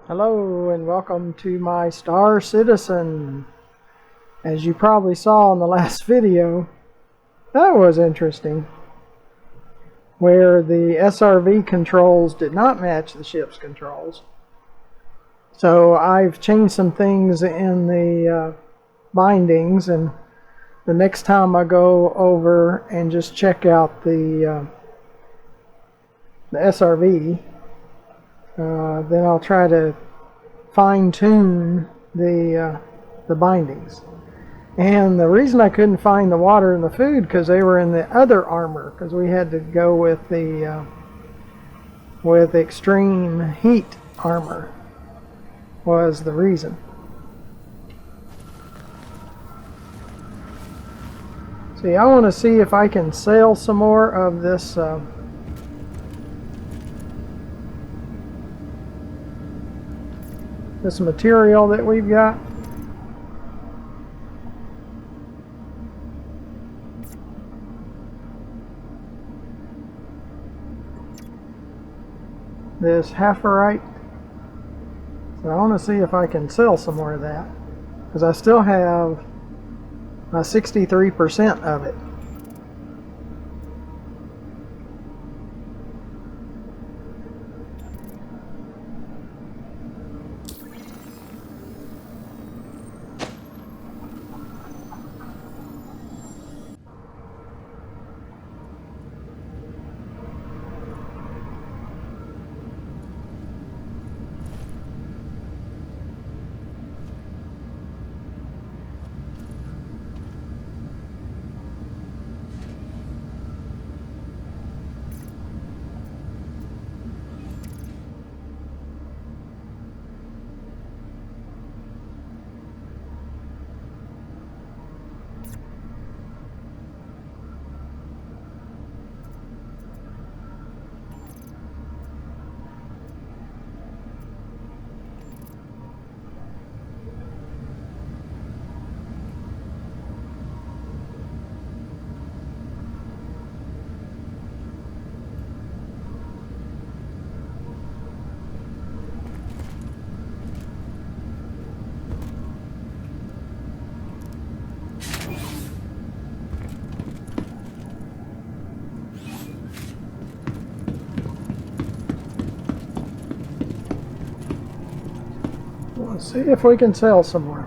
Hello and welcome to my Star Citizen. As you probably saw in the last video, that was interesting, where the SRV controls did not match the ship's controls. So I've changed some things in the bindings, and the next time I go over and just check out the SRV, then I'll try to fine-tune the bindings. And the reason I couldn't find the water and the food because they were in the other armor, because we had to go with the with extreme heat armor was the reason. See, I want to see if I can sell some more of this this material that we've got. This Hafferite. So I want to see if I can sell some more of that, because I still have 63% of it. Let's see if we can sell some more.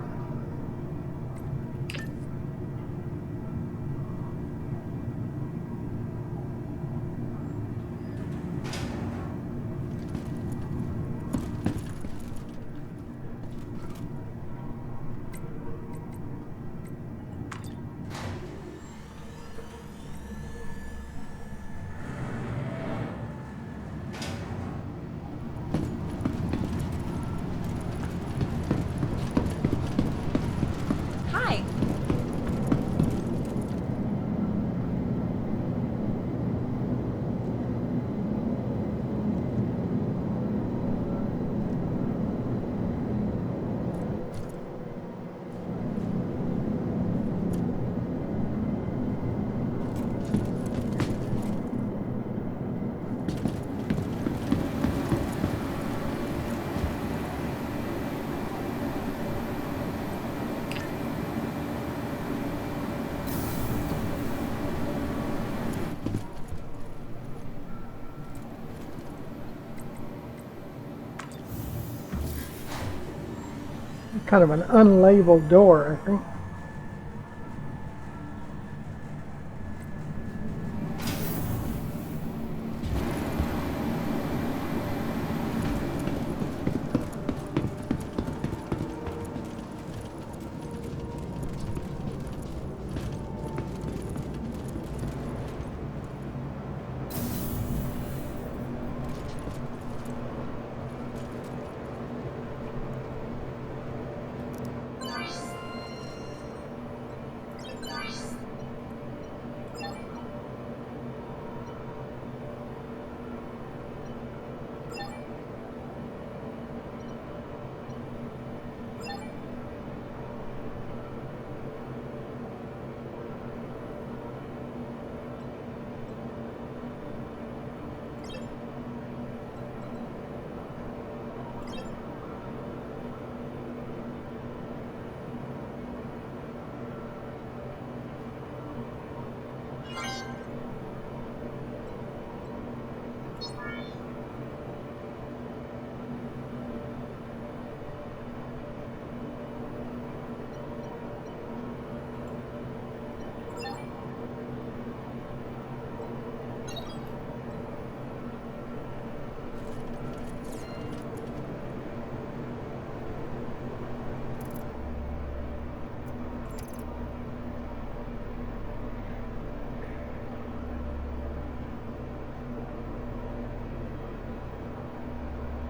Kind of an unlabeled door, I think.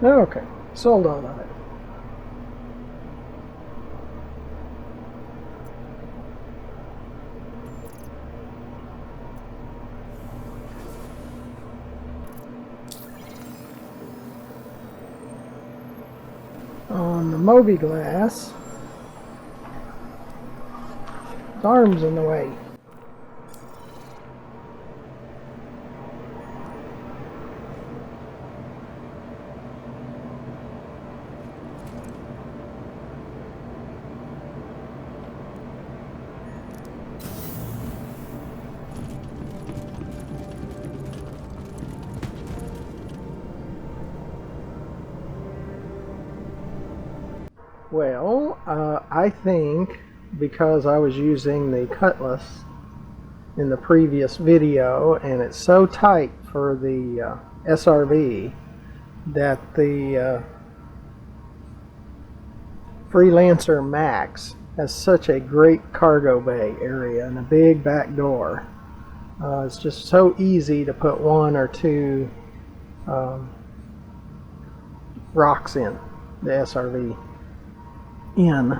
Okay, sold all of it. On the Moby glass, his arm's in the way. Well, I think because I was using the cutlass in the previous video and it's so tight for the SRV that the Freelancer Max has such a great cargo bay area and a big back door. It's just so easy to put one or two rocks in the SRV in.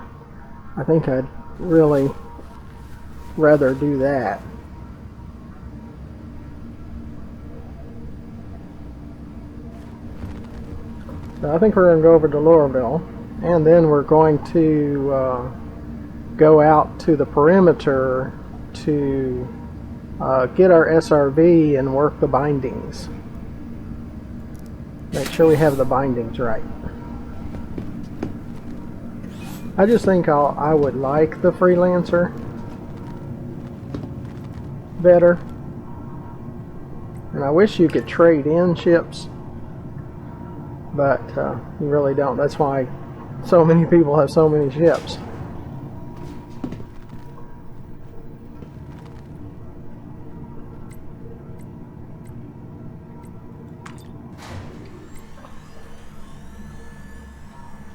I think I'd really rather do that. So I think we're going to go over to Lorville, and then we're going to go out to the perimeter to get our SRV and work the bindings. Make sure we have the bindings right. I just think I would like the Freelancer better. And I wish you could trade in ships, but you really don't. That's why so many people have so many ships.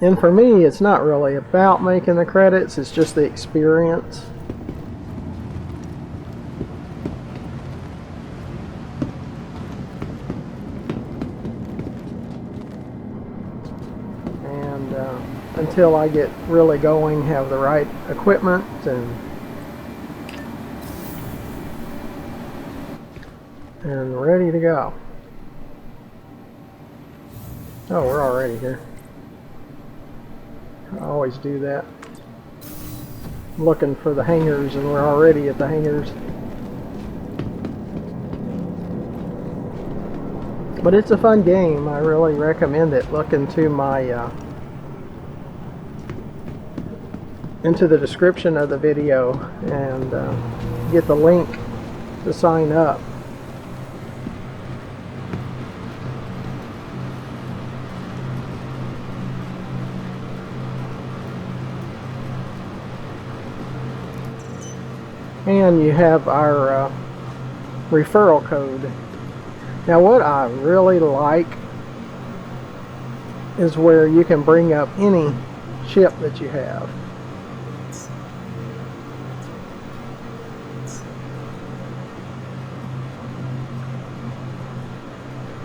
And for me, it's not really about making the credits, it's just the experience. And until I get really going, have the right equipment and ready to go. Oh, we're already here. I always do that. I'm looking for the hangars and we're already at the hangars. But it's a fun game. I really recommend it. Look into my into the description of the video and get the link to sign up. And you have our referral code. Now what I really like is where you can bring up any ship that you have.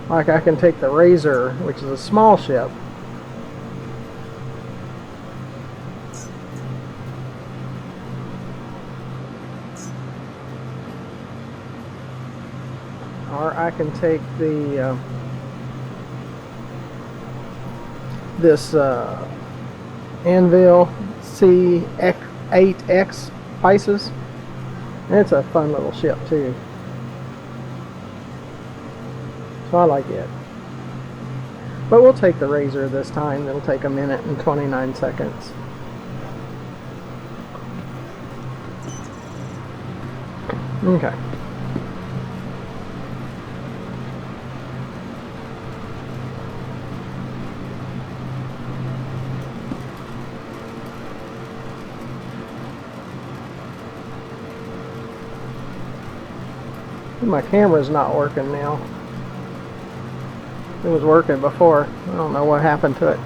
Like I can take the Razor, which is a small ship, or I can take the this Anvil C8X Pisces. It's a fun little ship too, so I like it. But we'll take the Razor this time. It'll take 1 minute and 29 seconds. Okay. My camera's not working now. It was working before. I don't know what happened to it.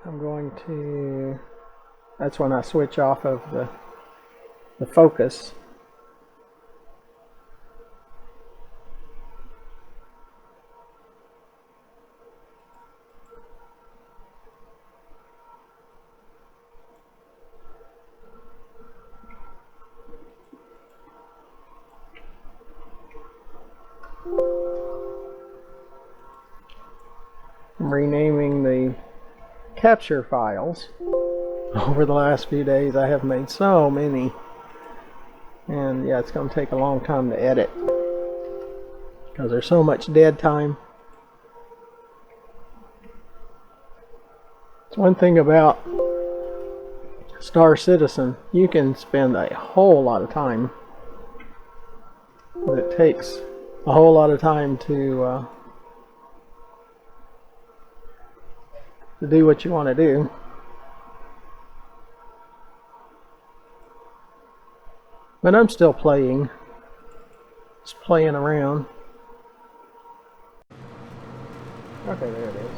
I'm going to... That's when I switch off of the focus. renaming the capture files. Over the last few days I have made so many, and yeah, it's going to take a long time to edit because there's so much dead time. It's one thing about Star Citizen, you can spend a whole lot of time, but it takes a whole lot of time to do what you want to do. But I'm still playing, just playing around. Okay, there it is.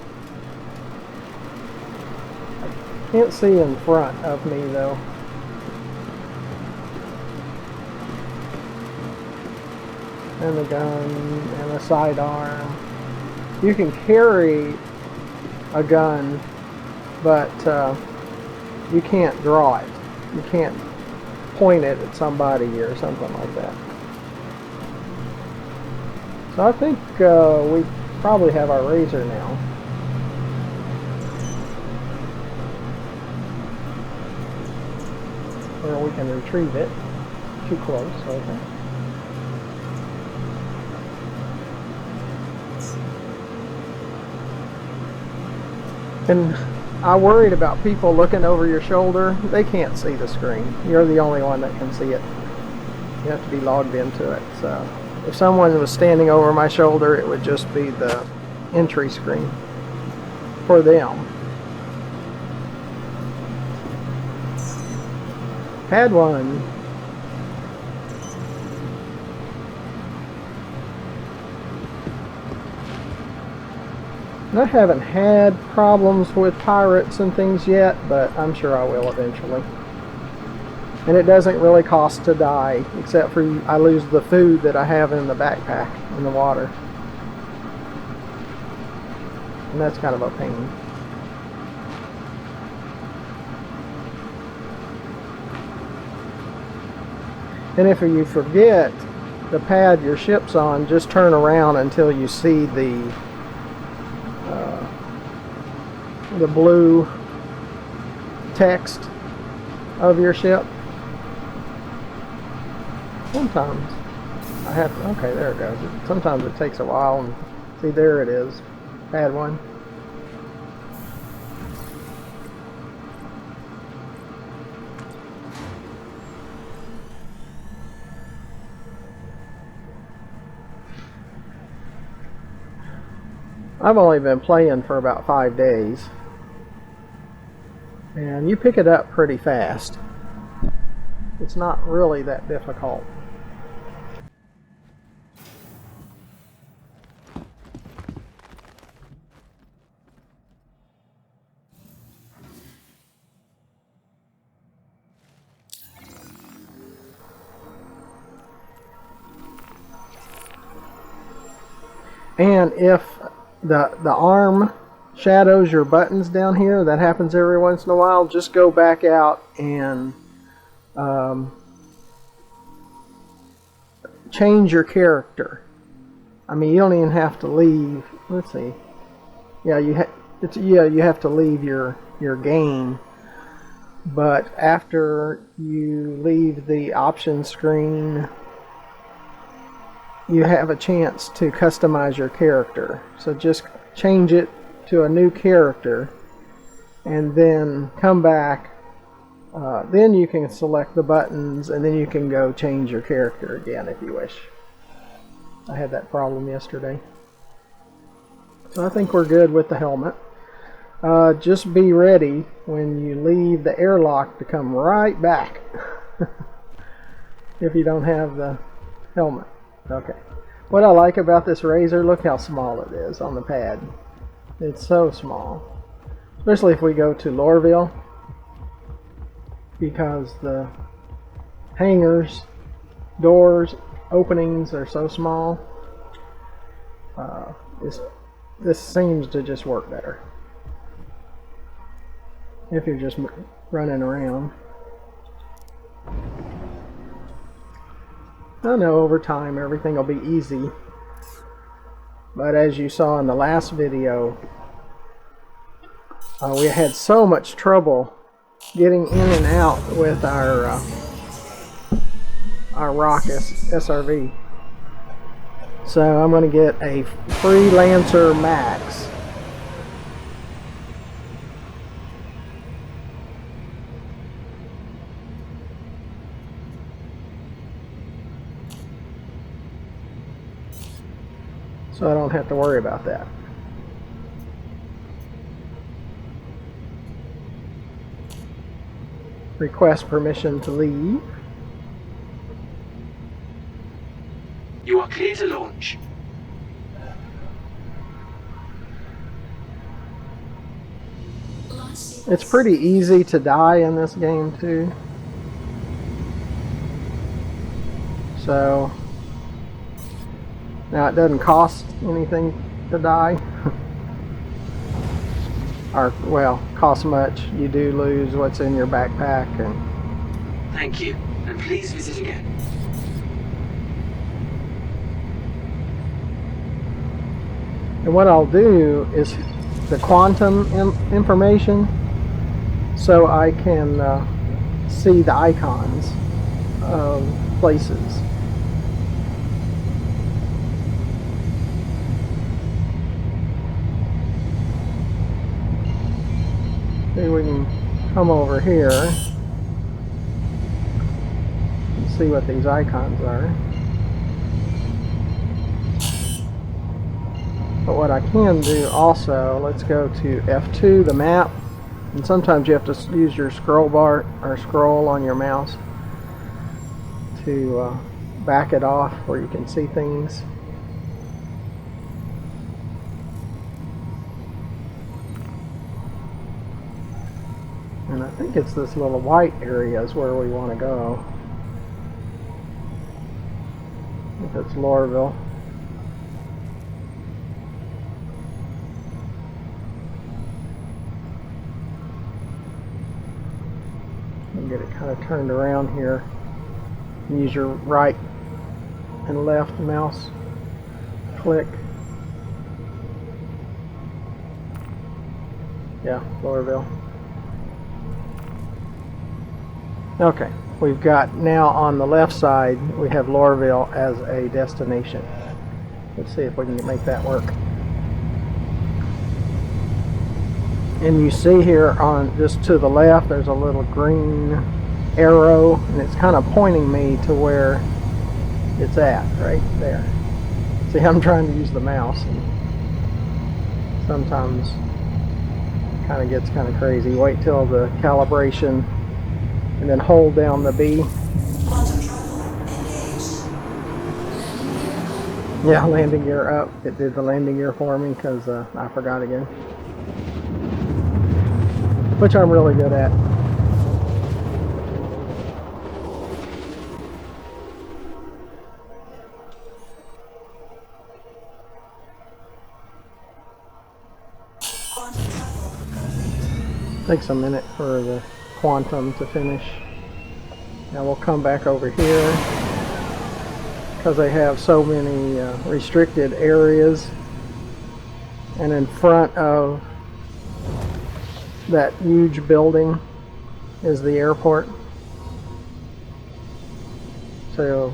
I can't see in front of me though. And the gun and the sidearm. You can carry a gun, but you can't draw it. You can't point it at somebody or something like that. So I think we probably have our razor now. Or we can retrieve it. Too close, okay. And I worried about people looking over your shoulder. They can't see the screen. You're the only one that can see it. You have to be logged into it. So if someone was standing over my shoulder, it would just be the entry screen for them. Had one. I haven't had problems with pirates and things yet, but I'm sure I will eventually. And it doesn't really cost to die, except for I lose the food that I have in the backpack in the water. And that's kind of a pain. And if you forget the pad your ship's on, just turn around until you see the blue text of your ship. Sometimes I have to, okay, there it goes. Sometimes it takes a while, and see, there it is, pad 1. I've only been playing for about 5 days. And you pick it up pretty fast. It's not really that difficult. And if the arm shadows your buttons down here, that happens every once in a while, just go back out and change your character. I mean, you don't even have to leave. Let's see. Yeah, you have to leave your game. But after you leave the options screen, you have a chance to customize your character. So just change it to a new character and then come back. Then you can select the buttons and then you can go change your character again if you wish. I had that problem yesterday. So I think we're good with the helmet. Just be ready when you leave the airlock to come right back if you don't have the helmet. Okay. What I like about this razor, look how small it is on the pad. It's so small. Especially if we go to Lorville, because the hangers, doors, openings are so small. This seems to just work better if you're just running around. I know over time everything will be easy, but as you saw in the last video, We had so much trouble getting in and out with our Rock SRV. So I'm going to get a Freelancer Max. So I don't have to worry about that. Request permission to leave. You are clear to launch. It's pretty easy to die in this game too. So now it doesn't cost anything to die. Or, well, cost much. You do lose what's in your backpack. And thank you, and please visit again. And what I'll do is the quantum information, so I can see the icons of places. See, we can come over here and see what these icons are. But what I can do also, let's go to F2, the map, and sometimes you have to use your scroll bar or scroll on your mouse to back it off where you can see things. And I think it's this little white area is where we want to go. I think it's Lorville. And get it kind of turned around here. Use your right and left mouse click. Yeah, Lorville. Okay, we've got now on the left side, we have Lorville as a destination. Let's see if we can make that work. And you see here on just to the left, there's a little green arrow, and it's kind of pointing me to where it's at, right there. See, I'm trying to use the mouse, and sometimes it kind of gets kind of crazy. Wait till the calibration, and then hold down the B. Yeah, landing gear up. It did the landing gear for me because I forgot again. Which I'm really good at. Takes a minute for the quantum to finish. Now we'll come back over here because they have so many restricted areas, and in front of that huge building is the airport. So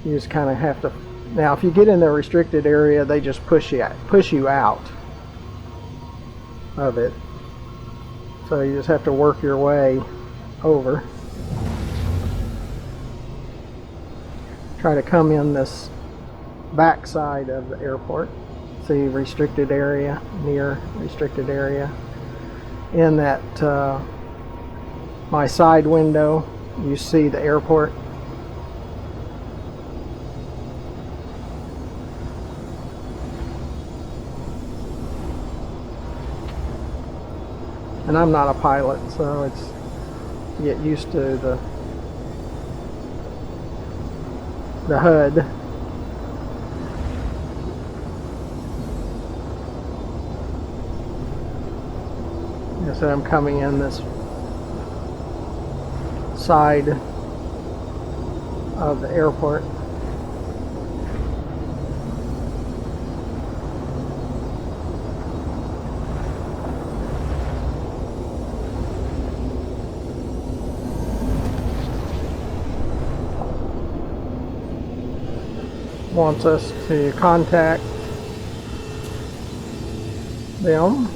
you just kind of have to. Now, if you get in the restricted area, they just push you out of it. So you just have to work your way over. Try to come in this back side of the airport. See, restricted area, near restricted area. In that my side window, you see the airport. And I'm not a pilot, so it's get used to the HUD. So I'm coming in this side of the airport. wants us to contact them.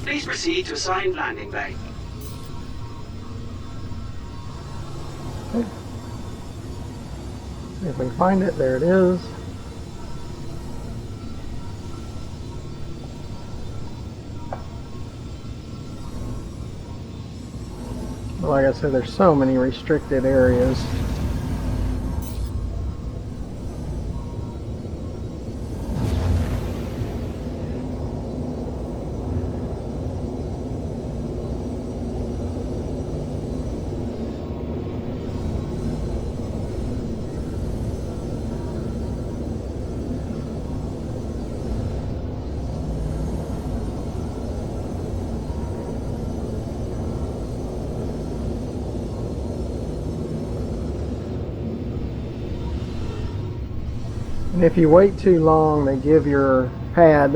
Please proceed to assigned landing bay. If we can find it, there it is. But like I said, there's so many restricted areas. And if you wait too long, they give your pad,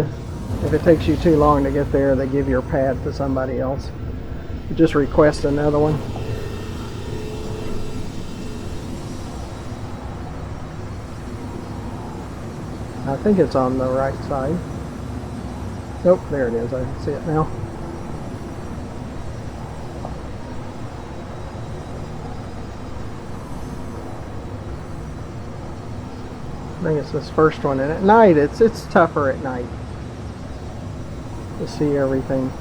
if it takes you too long to get there, they give your pad to somebody else. You just request another one. I think it's on the right side. Nope, there it is. I can see it now. I think it's this first one, and at night it's tougher at night to see everything.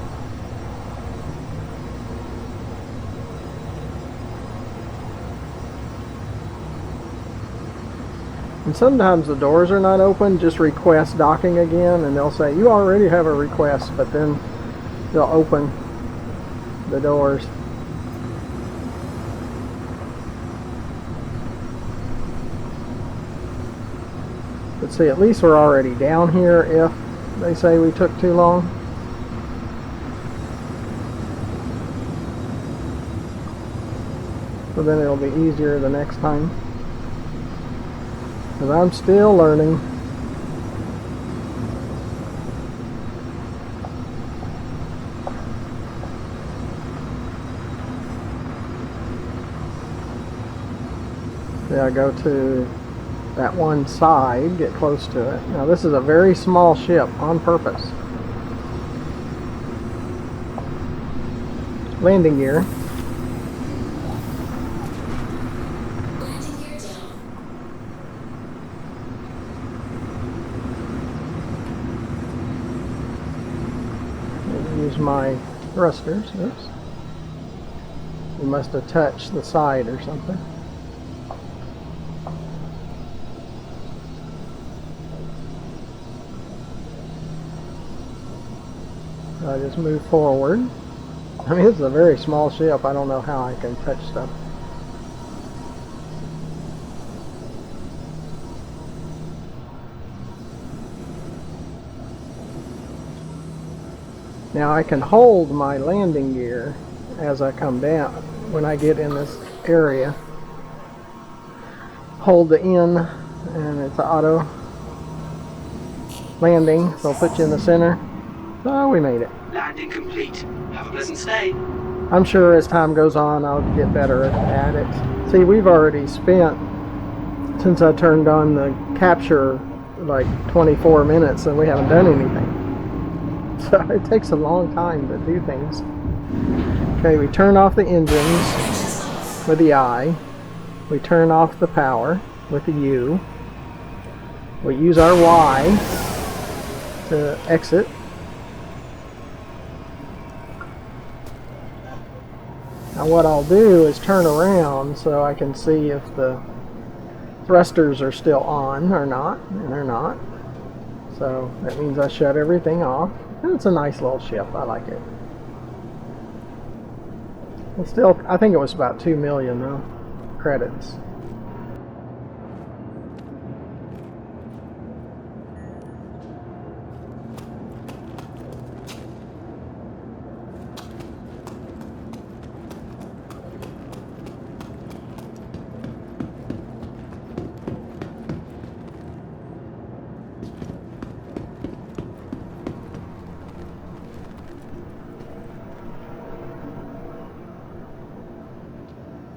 And sometimes the doors are not open. Just request docking again, and they'll say you already have a request, but then they'll open the doors. But see, at least we're already down here if they say we took too long. So then it'll be easier the next time. Because I'm still learning. Yeah, I go to that one side, get close to it. Now this is a very small ship on purpose. Landing gear. Landing gear down. Use my thrusters. Oops. We must have touched the side or something. I just move forward. I mean, this is a very small ship. I don't know how I can touch stuff. Now I can hold my landing gear as I come down. When I get in this area, hold the N, and it's auto landing. So I'll put you in the center. Oh, we made it. Landing complete. Have a pleasant stay. I'm sure as time goes on, I'll get better at it. See, we've already spent, since I turned on the capture, like 24 minutes, and we haven't done anything. So it takes a long time to do things. Okay, we turn off the engines with the I. We turn off the power with the U. We use our Y to exit. Now what I'll do is turn around so I can see if the thrusters are still on or not, and they're not. So that means I shut everything off. And it's a nice little ship. I like it. It's still, I think it was about 2 million though, credits.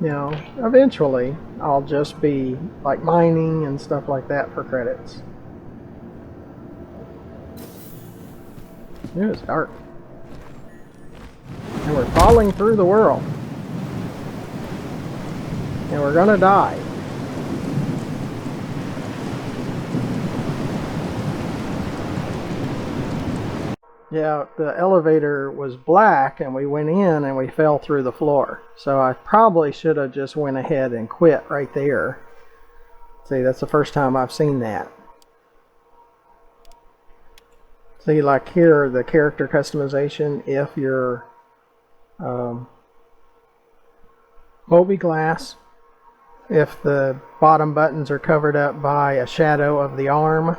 you know, eventually I'll just be like mining and stuff like that for credits. It was dark. And we're falling through the world. And we're gonna die. Yeah, the elevator was black and we went in and we fell through the floor. So I probably should have just went ahead and quit right there. See, that's the first time I've seen that. See, like here, the character customization, if your Moby glass, if the bottom buttons are covered up by a shadow of the arm,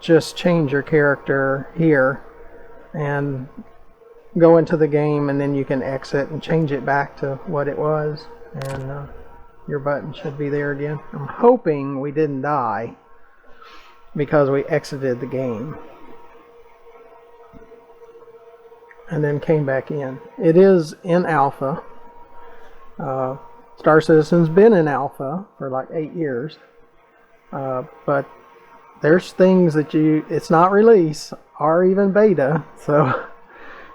just change your character here and go into the game, and then you can exit and change it back to what it was, and your button should be there again. I'm hoping we didn't die because we exited the game and then came back in. It is in alpha. Star Citizen's been in alpha for like 8 years, but there's things that it's not release or even beta, so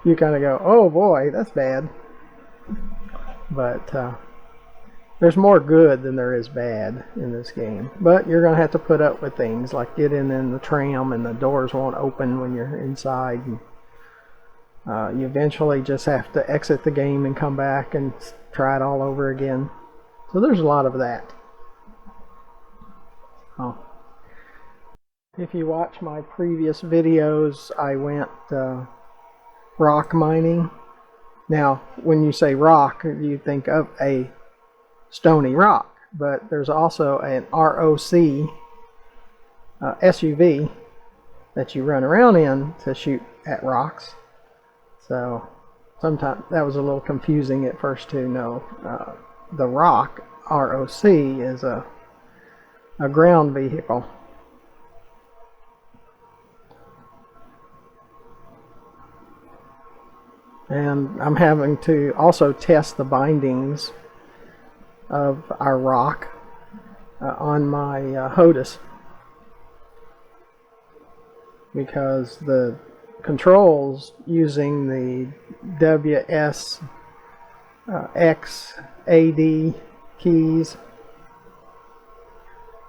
you kind of go, oh boy, that's bad. But there's more good than there is bad in this game. But you're going to have to put up with things like getting in the tram and the doors won't open when you're inside. And, you eventually just have to exit the game and come back and try it all over again. So there's a lot of that. Oh. If you watch my previous videos, I went rock mining. Now, when you say rock, you think of a stony rock, but there's also an ROC SUV that you run around in to shoot at rocks. So sometimes that was a little confusing at first to know. The rock, ROC, is a ground vehicle. And I'm having to also test the bindings of our rock on my HOTAS, because the controls using the WSXAD keys,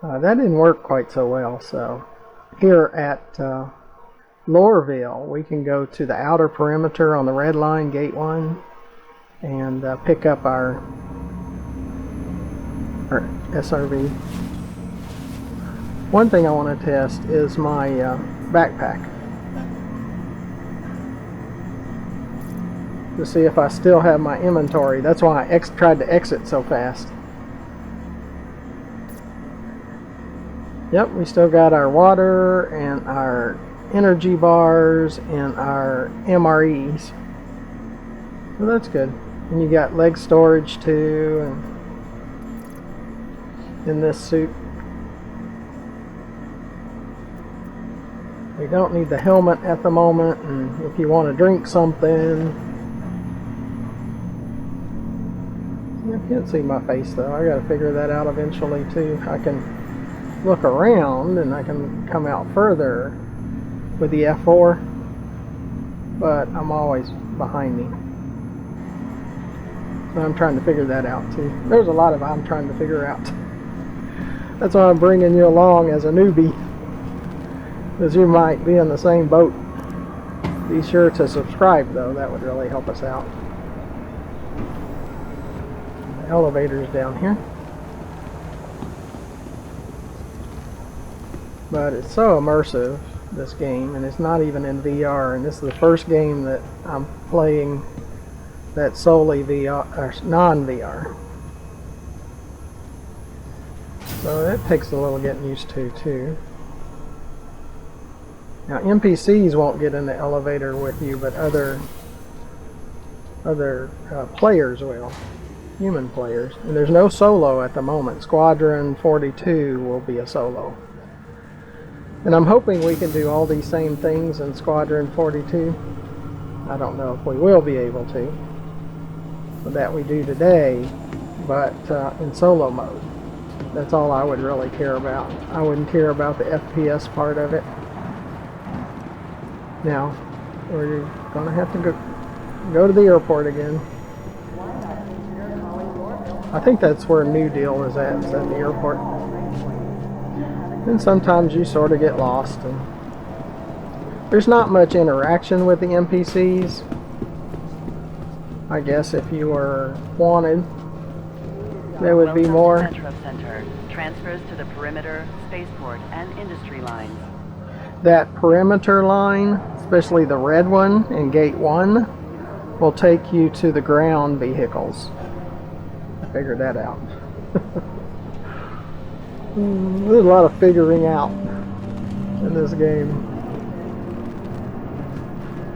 that didn't work quite so well. So here at Lorville, we can go to the outer perimeter on the red line, gate 1, and pick up our SRV. One thing I want to test is my backpack, to see if I still have my inventory. That's why I tried to exit so fast. Yep, we still got our water and our energy bars and our MREs, so that's good. And you got leg storage too, and in this suit we don't need the helmet at the moment. And if you want to drink something, I can't see my face though. I got to figure that out eventually too. I can look around and I can come out further with the F4, but I'm always behind me. So I'm trying to figure that out too. There's a lot of I'm trying to figure out. That's why I'm bringing you along as a newbie, because you might be in the same boat. Be sure to subscribe though, that would really help us out. The elevator's down here. But it's so immersive, this game, and it's not even in VR, and this is the first game that I'm playing that's solely VR or non-VR. So that takes a little getting used to too. Now NPCs won't get in the elevator with you, but other players will, human players. And there's no solo at the moment. Squadron 42 will be a solo. And I'm hoping we can do all these same things in Squadron 42. I don't know if we will be able to. But that we do today but in solo mode. That's all I would really care about. I wouldn't care about the FPS part of it. Now, we're gonna have to go to the airport again. I think that's where New Deal is at the airport. And sometimes you sort of get lost, and there's not much interaction with the NPCs. I guess if you were wanted, there would be more. Metro Center transfers to the perimeter, spaceport, and industry lines. That perimeter line, especially the red one in Gate 1, will take you to the ground vehicles. I figured that out. There's a lot of figuring out in this game.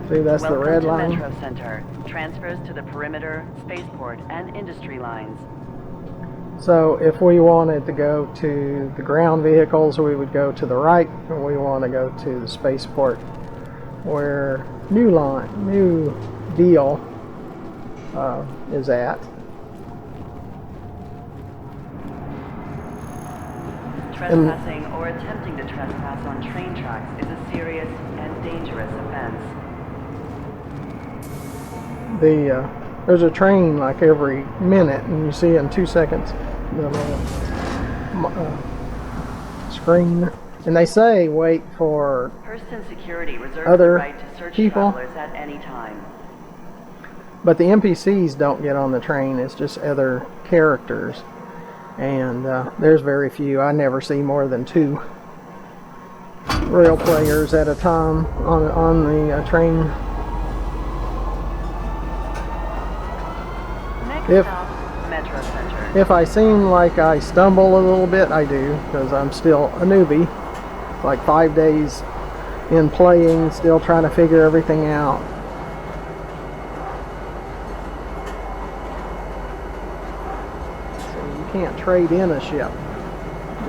See, that's the red line. Metro Center transfers to the perimeter, spaceport, and industry lines. So if we wanted to go to the ground vehicles, we would go to the right, and we want to go to the spaceport where New Deal is at. Trespassing or attempting to trespass on train tracks is a serious and dangerous offense. There's a train like every minute, and you see in 2 seconds the little screen, and they say wait for Hurston security reserves other the right to search people, travelers at any time. but the NPCs don't get on the train. It's just other characters, and there's very few. I never see more than 2 real players at a time on the train. Metro Center. If I seem like I stumble a little bit, I do, because I'm still a newbie. Like 5 days in playing, still trying to figure everything out. So you can't trade in a ship.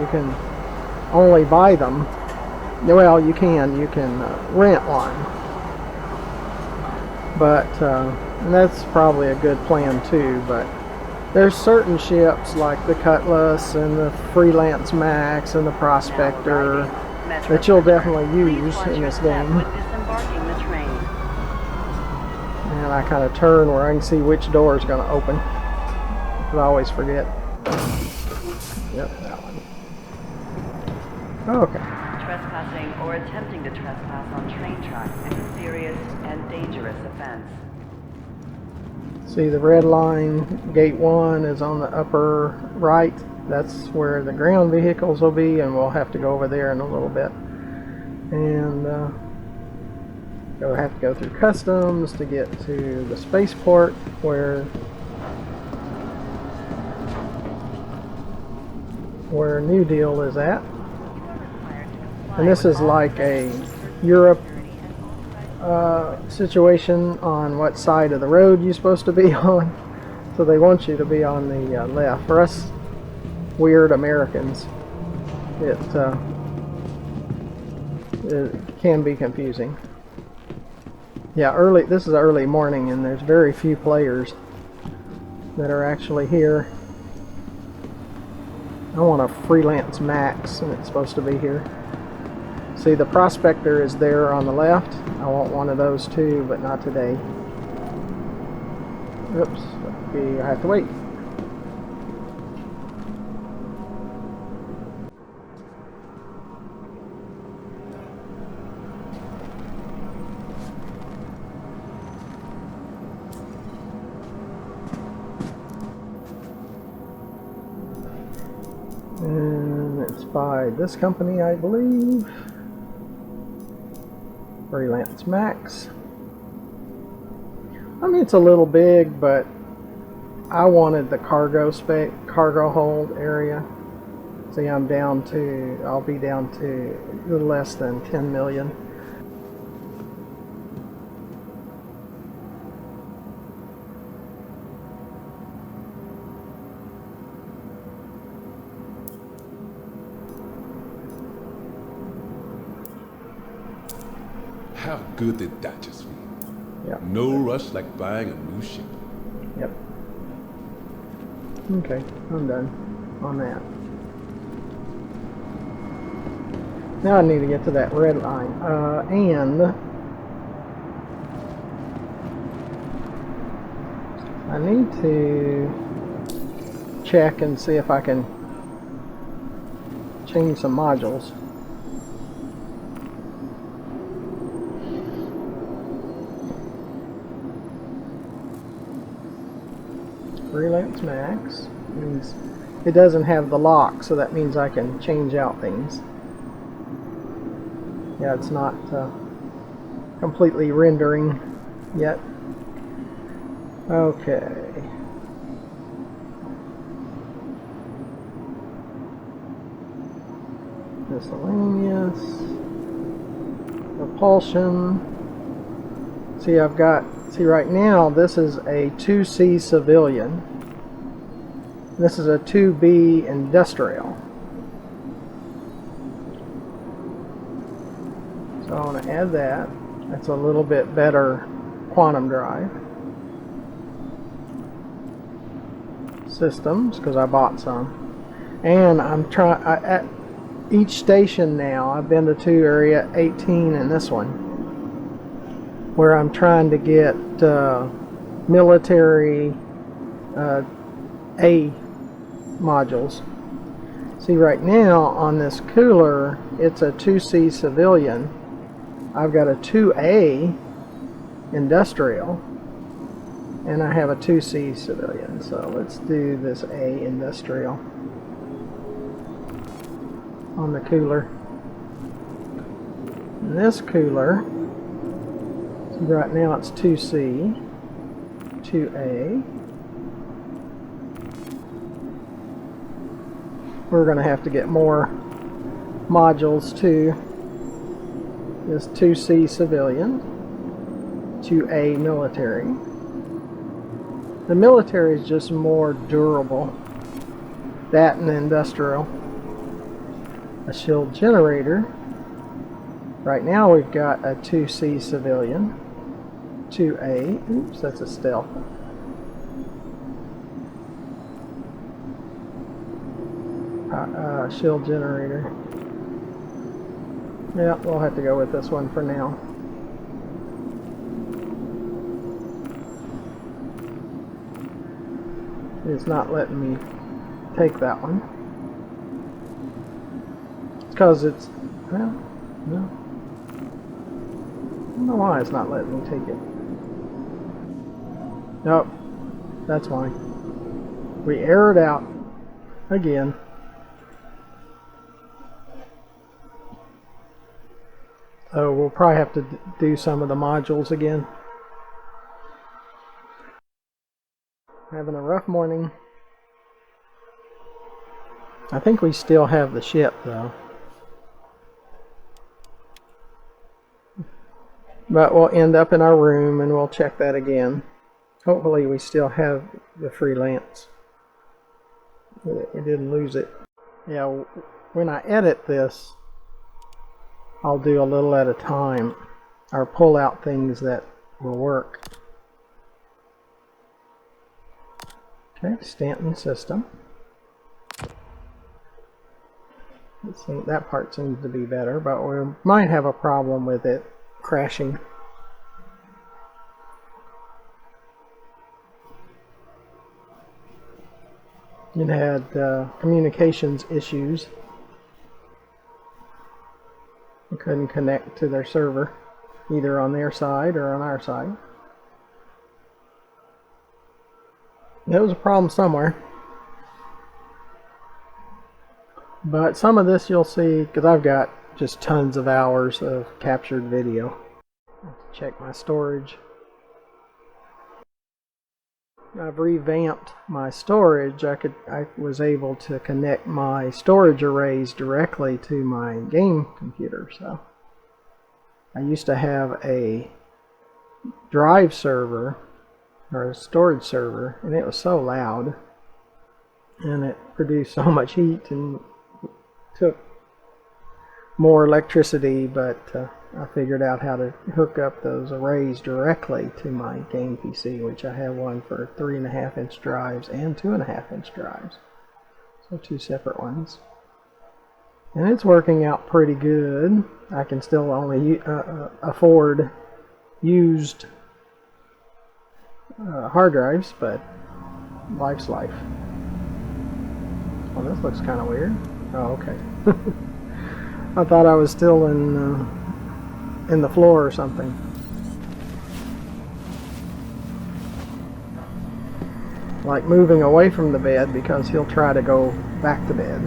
You can only buy them. Well, you can rent one. But and that's probably a good plan too, but there's certain ships like the Cutlass and the Freelance Max and the Prospector that you'll definitely use in this game. And I kind of turn where I can see which door is going to open, because I always forget. Yep, that one. Okay. Trespassing or attempting to trespass on train tracks is a serious and dangerous offense. See, the red line, Gate 1 is on the upper right. That's where the ground vehicles will be, and we'll have to go over there in a little bit. And we'll have to go through customs to get to the spaceport where New Deal is at. And this is like a Europe situation on what side of the road you're supposed to be on. So they want you to be on the left. For us weird Americans, it can be confusing. Yeah, this is early morning, and there's very few players that are actually here. I want a Freelance Max, and it's supposed to be here. See, the Prospector is there on the left. I want one of those too, but not today. Oops, I have to wait. And it's by this company, I believe. Freelance Max. I mean, it's a little big, but I wanted the cargo hold area. See, I'll be down to a little less than 10 million. How good did that just feel? Yep. No rush like buying a new ship. Yep. Okay, I'm done on that. Now I need to get to that red line. And I need to check and see if I can change some modules. Freelance Max means it doesn't have the lock, so that means I can change out things. Yeah, it's not completely rendering yet. Okay. Miscellaneous. Propulsion. See, right now this is a 2C civilian. This is a 2B industrial. So I want to add that. That's a little bit better quantum drive. Systems, because I bought some. And I'm trying, at each station now, I've been to Area 18 and this one, where I'm trying to get military A modules. See, right now on this cooler, it's a 2C civilian. I've got a 2A industrial, and I have a 2C civilian. So let's do this A industrial on the cooler. And this cooler, see, right now it's 2C, 2A. We're going to have to get more modules to this 2C civilian, 2A military. The military is just more durable. That and the industrial. A shield generator. Right now we've got a 2C civilian, 2A. Oops, that's a stealth. Shield generator. Yeah, we'll have to go with this one for now. It's not letting me take that one. It's because it's, well, no. I don't know why it's not letting me take it. Nope, that's why. We errored out again. So we'll probably have to do some of the modules again. Having a rough morning. I think we still have the ship though. But we'll end up in our room and we'll check that again. Hopefully we still have the Freelance. We didn't lose it. Yeah, when I edit this, I'll do a little at a time, or pull out things that will work. Okay, Stanton system. Let's see, that part seems to be better, but we might have a problem with it crashing. It had communications issues. We couldn't connect to their server, either on their side or on our side. There was a problem somewhere. But some of this you'll see, because I've got just tons of hours of captured video. Check my storage. I've revamped my storage. I was able to connect my storage arrays directly to my game computer. So I used to have a drive server or a storage server, and it was so loud, and it produced so much heat and took more electricity, but I figured out how to hook up those arrays directly to my game PC, which I have one for 3.5-inch drives and 2.5-inch drives. So 2 separate ones. And it's working out pretty good. I can still only afford used hard drives, but life's life. Well, this looks kind of weird. Oh, okay. I thought I was still in the floor or something. Like moving away from the bed because he'll try to go back to bed.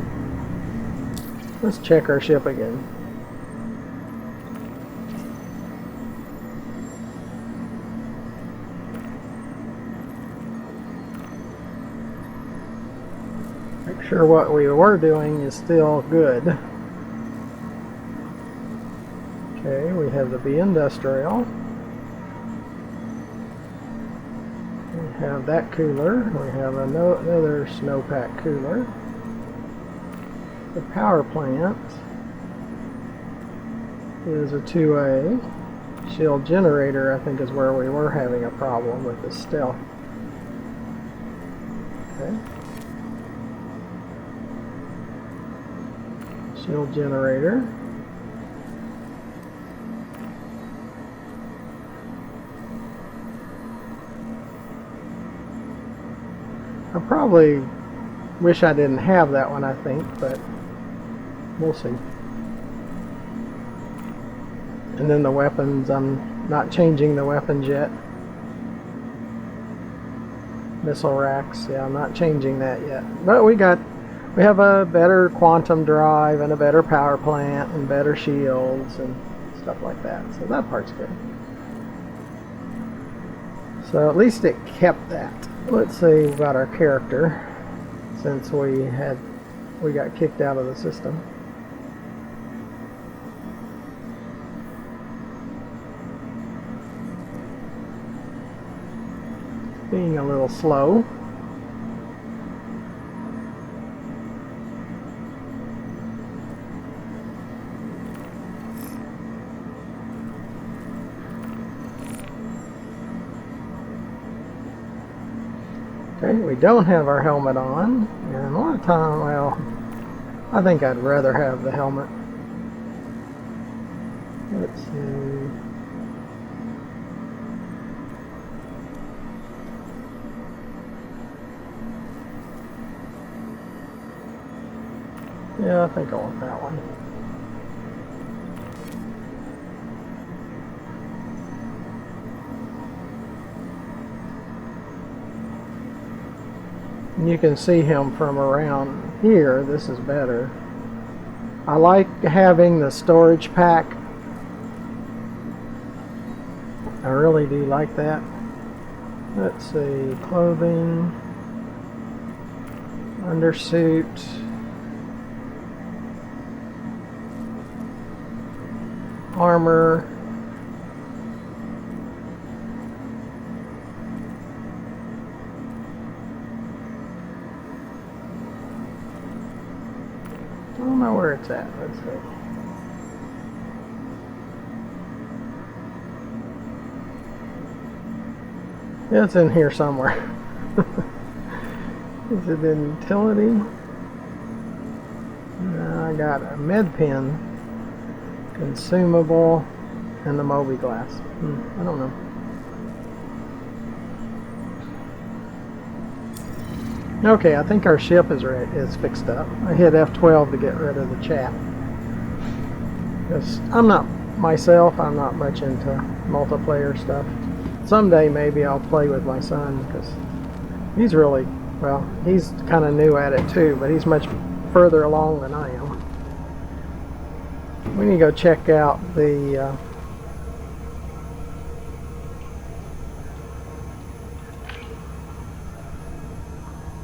Let's check our ship again. Make sure what we were doing is still good. Okay, we have the B Industrial. We have that cooler. We have another snowpack cooler. The power plant is a 2A. Shield generator, I think, is where we were having a problem with the stealth. Okay. Shield generator. I probably wish I didn't have that one, I think, but we'll see. And then the weapons, I'm not changing the weapons yet. Missile racks, yeah, I'm not changing that yet. But we have a better quantum drive and a better power plant and better shields and stuff like that. So that part's good. So at least it kept that. Let's see about our character, since we got kicked out of the system. Being a little slow. Okay, we don't have our helmet on, and a lot of time, well, I think I'd rather have the helmet. Let's see. Yeah, I think I want that one. You can see him from around here. This is better. I like having the storage pack. I really do like that. Let's see, clothing, undersuit, armor. I don't know where it's at. Let's see. Yeah, it's in here somewhere. Is it in utility? No, I got a med pen, consumable, and the Moby glass. I don't know. Okay, I think our ship is fixed up. I hit F12 to get rid of the chat. Because I'm not much into multiplayer stuff. Someday maybe I'll play with my son, because he's really, well, he's kind of new at it too, but he's much further along than I am. We need to go check out the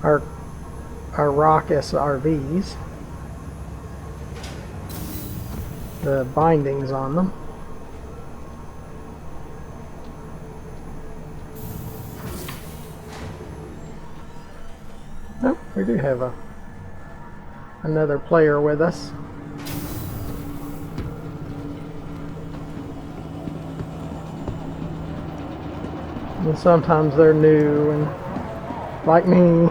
our rock SRVs, the bindings on them. Oh, we do have another player with us. And sometimes they're new and like me.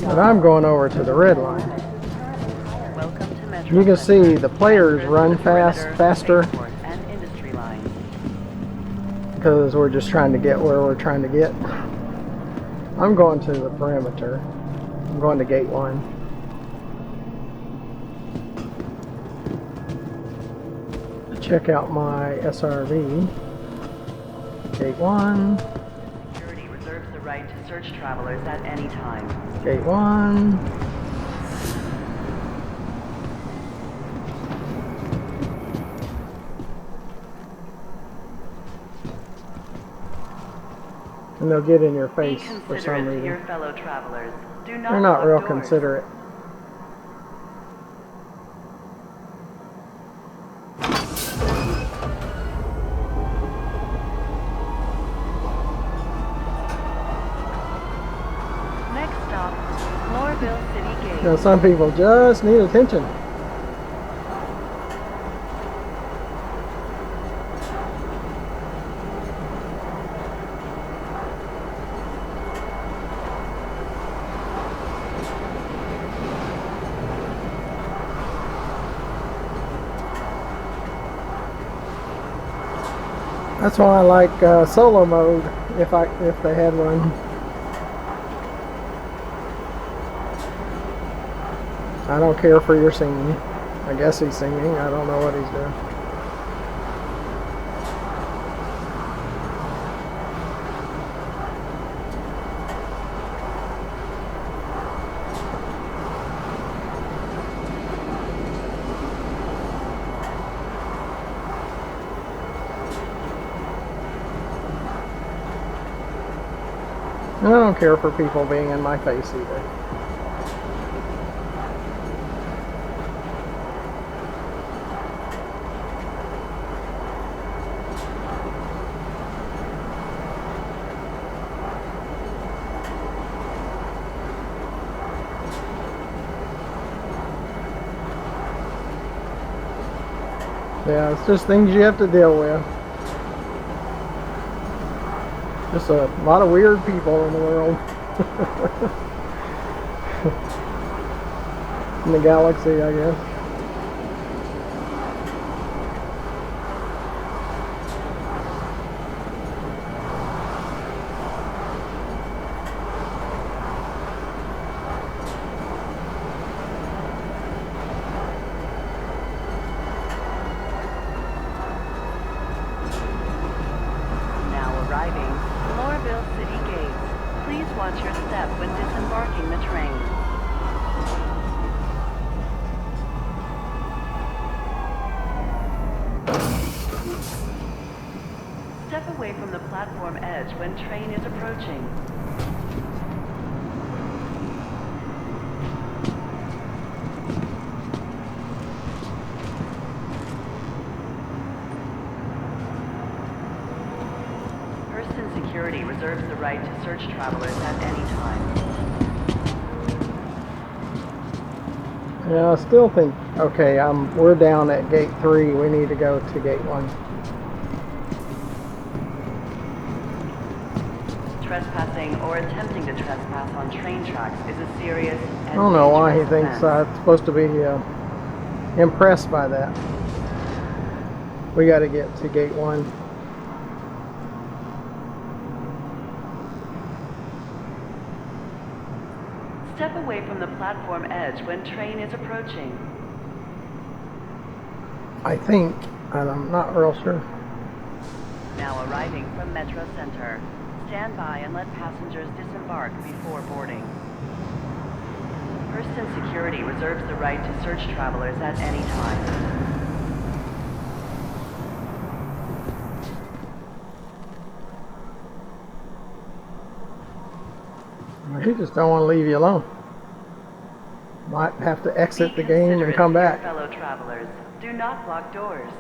But I'm going over to the red line. Welcome to Metro You can Center. see the players Transfer run to the perimeter, faster airport, and industry lines. because we're just trying to get where we're trying to get. I'm going to the perimeter. I'm going to gate 1. Check out my SRV. Gate 1. Security reserves the right to search travelers at any time. Gate 1. And they'll get in your Be face for some considerate to reason. your fellow travelers. Do not They're not lock real doors. considerate. Next stop, Lorville City Gate. You know, some people just need attention. That's why I like solo mode if they had one. I don't care for your singing. I guess he's singing. I don't know what he's doing. And I don't care for people being in my face either. Yeah, it's just things you have to deal with. Just a lot of weird people in the world. In the galaxy, I guess. Now arriving, Lorville City Gates. Please watch your step when disembarking the train. Step away from the platform edge when train is approaching. Hurston Security reserves the right to search travelers at any time. Yeah, I still think, okay, we're down at gate 3. We need to go to gate 1. Trespassing or attempting to trespass on train tracks is a serious and I don't know why he dangerous thinks offense. I'm supposed to be impressed by that. We got to get to gate 1. Step away from the platform edge when train is approaching. I think, and I'm not real sure. Now arriving from Metro Center. Stand by and let passengers disembark before boarding. Hurston Security reserves the right to search travelers at any time. He just don't want to leave you alone. Might have to exit the game and Considerate come to your back. fellow travelers. Do not lock doors.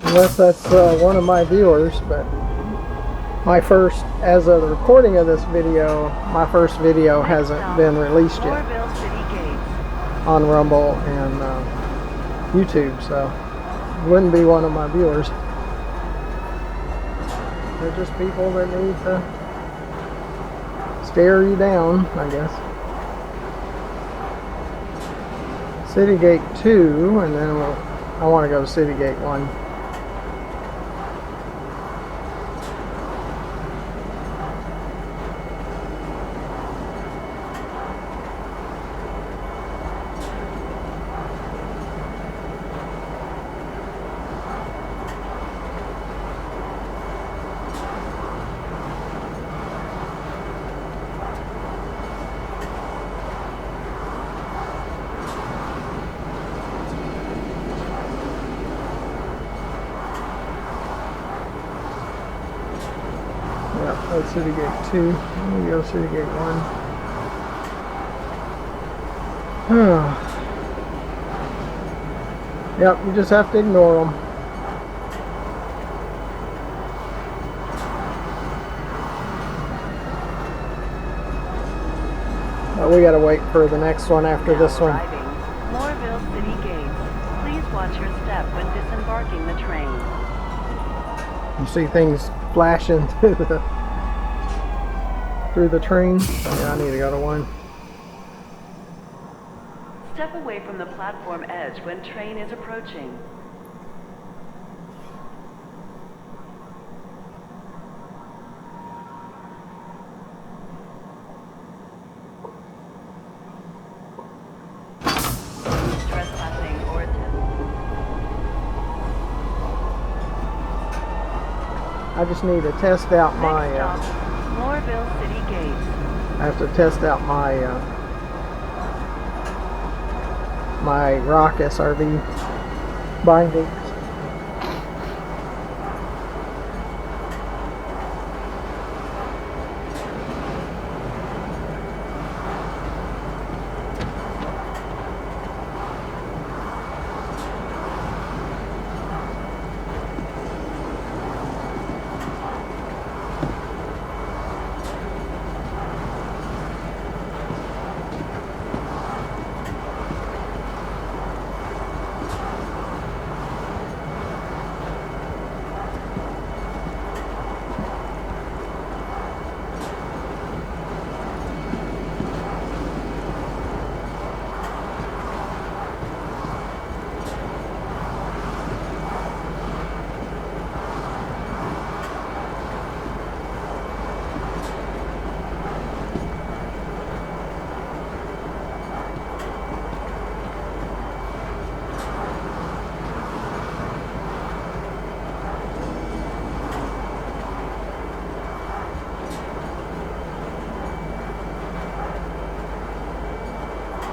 Unless that's one of my viewers, but my first, as of the recording of this video, my first video hasn't been released yet Lorville City Gates. on Rumble and YouTube, so it wouldn't be one of my viewers. They're just people that need to stare you down, I guess. City Gate 2, and then I want to go to City Gate 1. That's City Gate 2. Let me go City Gate 1. Yep, you just have to ignore them. But we gotta wait for the next one after this one. Lorville City Gates. Please watch your step when disembarking the train. You see things flashing through the train. Yeah, I need to go to 1. Step away from the platform edge when train is approaching. Trespassing or I just need to test out my. Next stop, Lorville City Gates. I have to test out my my rock SRV bindings.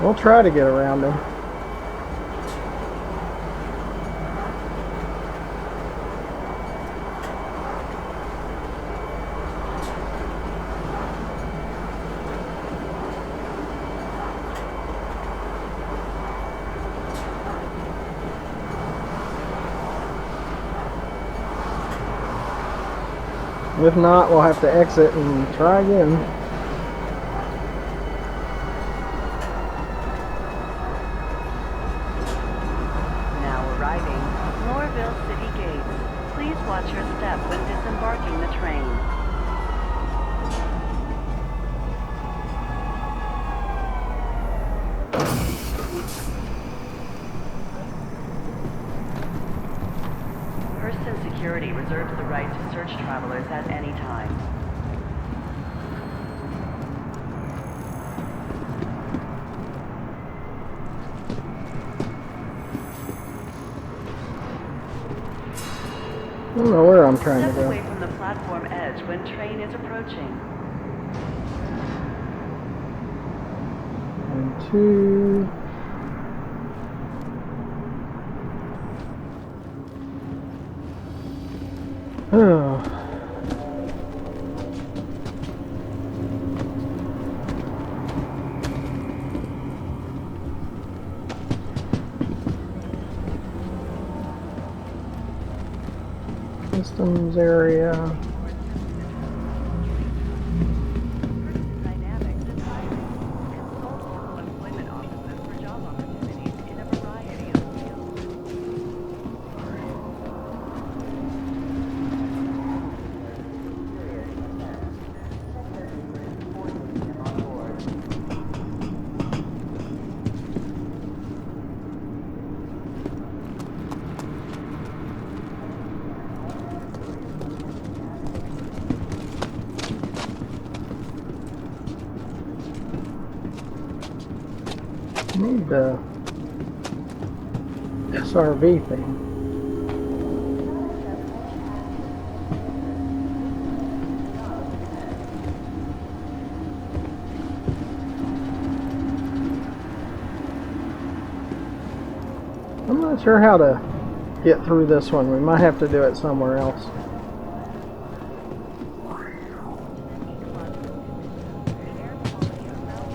We'll try to get around him. If not, we'll have to exit and try again. Now arriving, Lorville City Gates. Please watch your step when disembarking the train. Hurston Security reserves the right to search travelers at any time. I don't know where I'm trying to Step go. away from the platform edge when train is approaching. 1, 2. Oh. Systems area. Dynamics is hiring. Consult local employment offices for job opportunities in a variety of fields. Need the SRV thing. I'm not sure how to get through this one. We might have to do it somewhere else.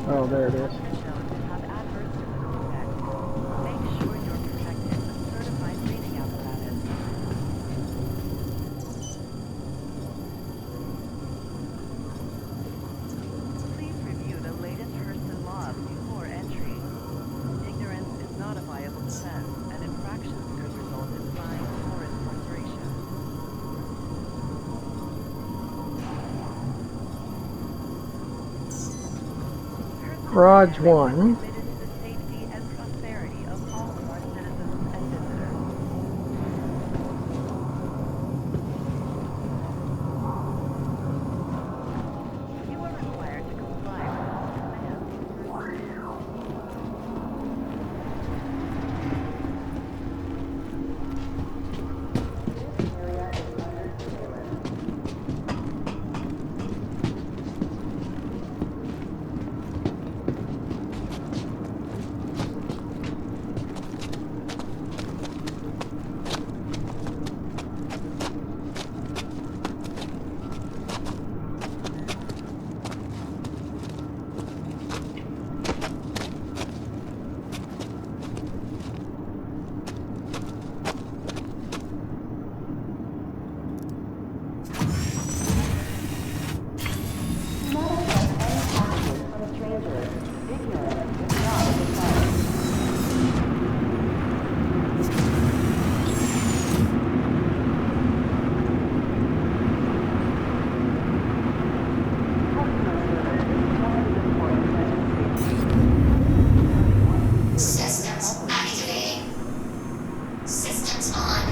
Oh, there it is. Please review the latest Hurston laws before entry. Ignorance is not a viable defense, and infractions could result in fines or incarceration. Garage 1. Committed to the safety and prosperity of all of our citizens and visitors. You are required to comply with all commands. Systems activating. Systems on.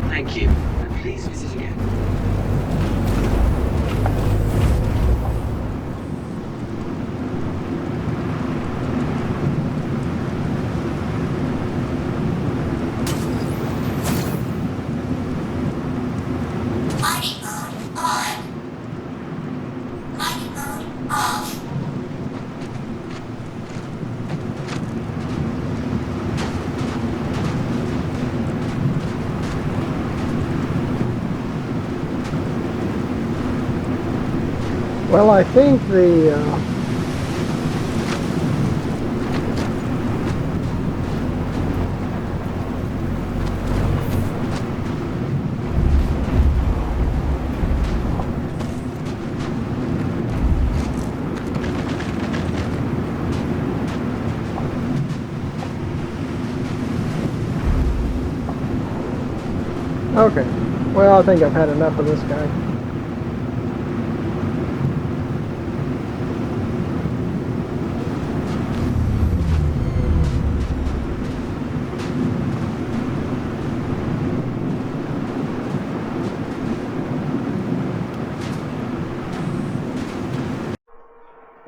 Thank you, and please visit again. Mining mode on. Mining mode off. Well, I think the okay. Well, I think I've had enough of this guy.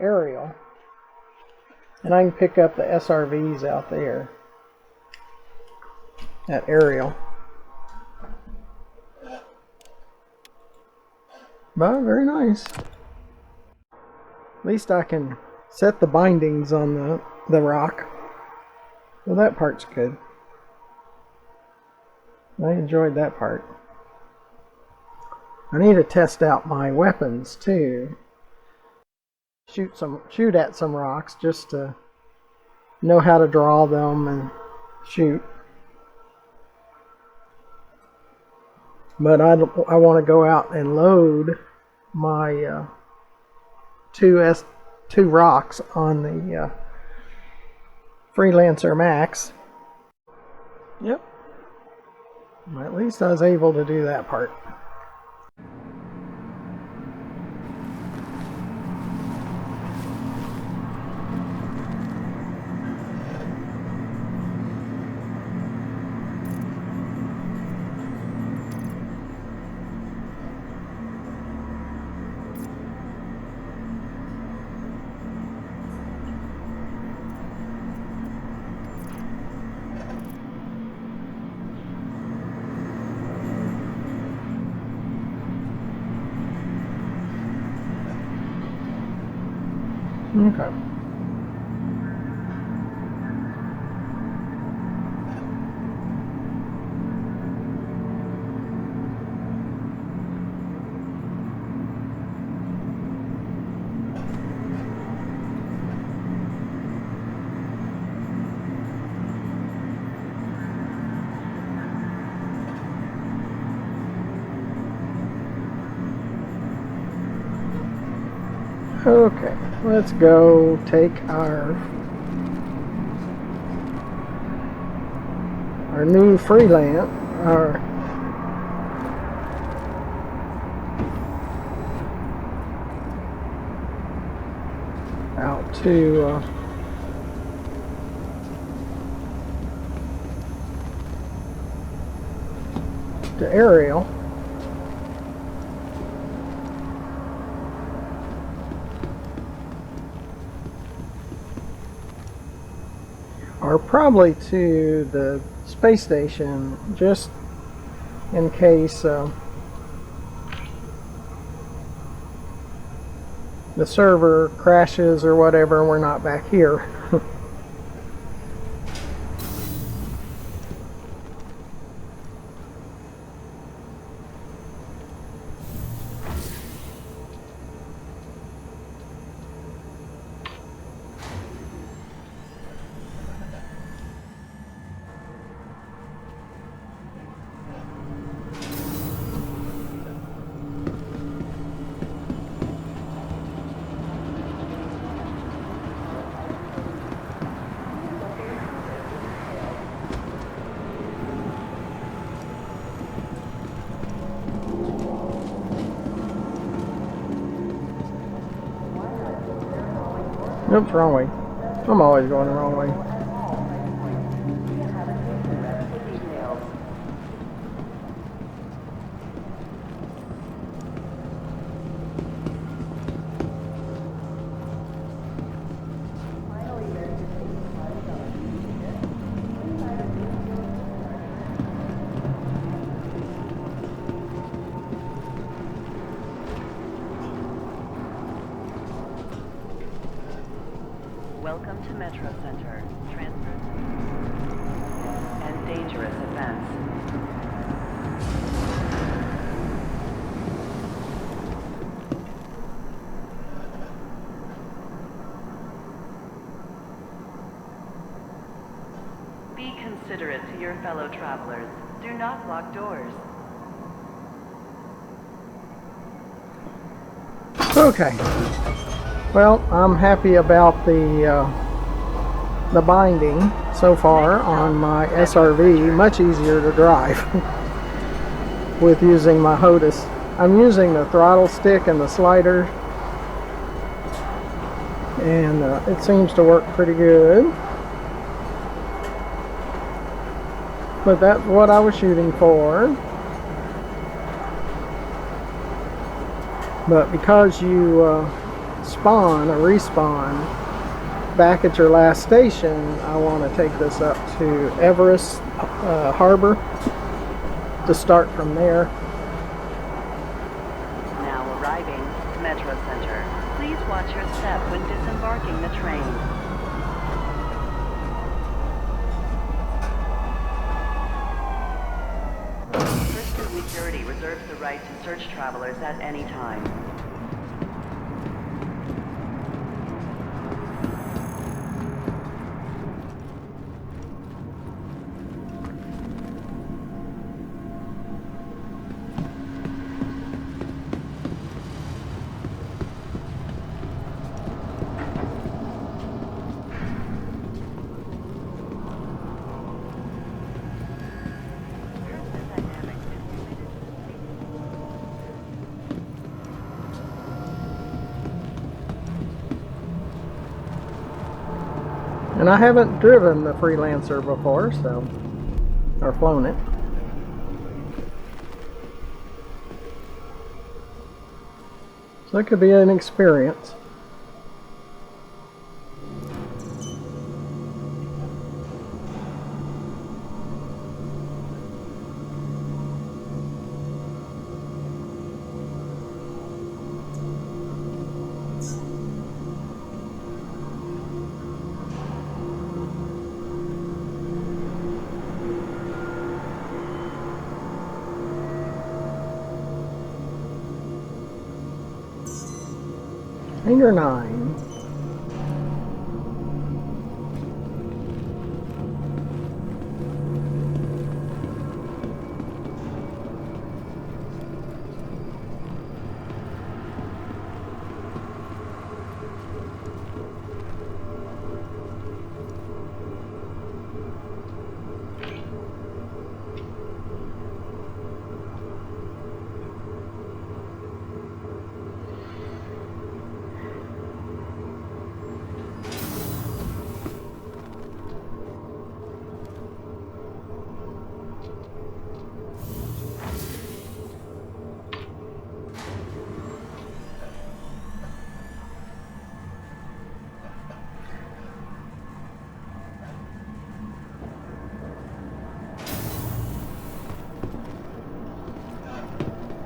Aerial. And I can pick up the SRVs out there at Aerial. But very nice. At least I can set the bindings on the rock. Well, that part's good. I enjoyed that part. I need to test out my weapons too. Shoot at some rocks just to know how to draw them and shoot. But I want to go out and load my two rocks on the Freelancer Max. Yep. At least I was able to do that part. Okay. Okay, let's go take our new freelance, out to Ariel. Or probably to the space station, just in case the server crashes or whatever and we're not back here. Oops, wrong way. I'm always going the wrong way. Welcome to Metro Center. Transfer and dangerous events. Be considerate to your fellow travelers. Do not lock doors. Okay. Well, I'm happy about the binding so far on my SRV. Much easier to drive with using my HOTUS. I'm using the throttle stick and the slider, and it seems to work pretty good. But that's what I was shooting for. But because you spawn or respawn back at your last station, I want to take this up to Everest Harbor to start from there. Now arriving, Metro Center. Please watch your step when disembarking the train. Hurston Security reserves the right to search travelers at any time. And I haven't driven the Freelancer before, so, or flown it. So it could be an experience. Hangar 9.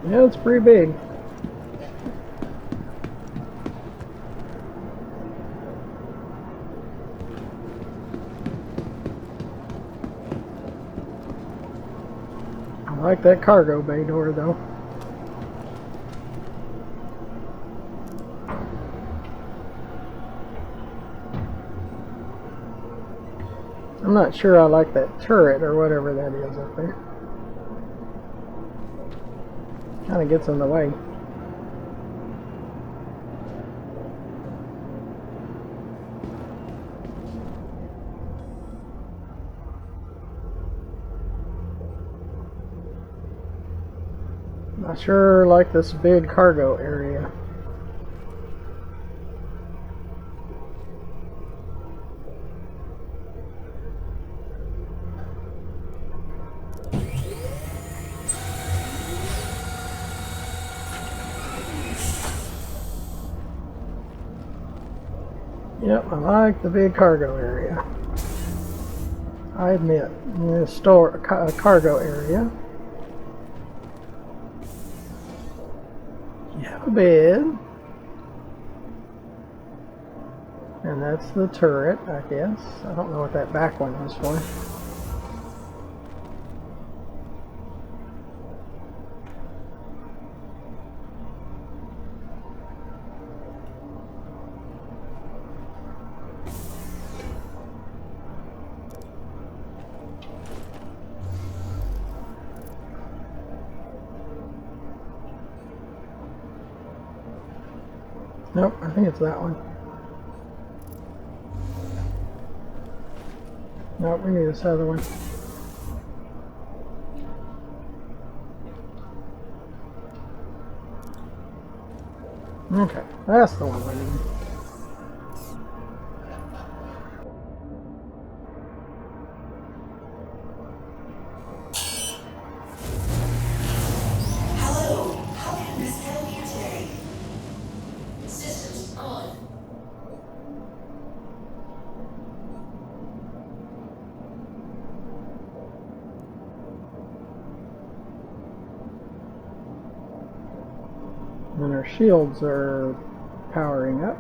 Yeah, it's pretty big. I like that cargo bay door though. I'm not sure I like that turret or whatever that is up there. Kind of gets in the way. I sure like this big cargo area. Yep, I like the big cargo area. I admit, the store cargo area. Yeah, bed. And that's the turret, I guess. I don't know what that back one is for. Nope, I think it's that one. Nope, we need this other one. Okay, that's the one we need. Hello, how can Miss help you today? Systems on. And our shields are powering up.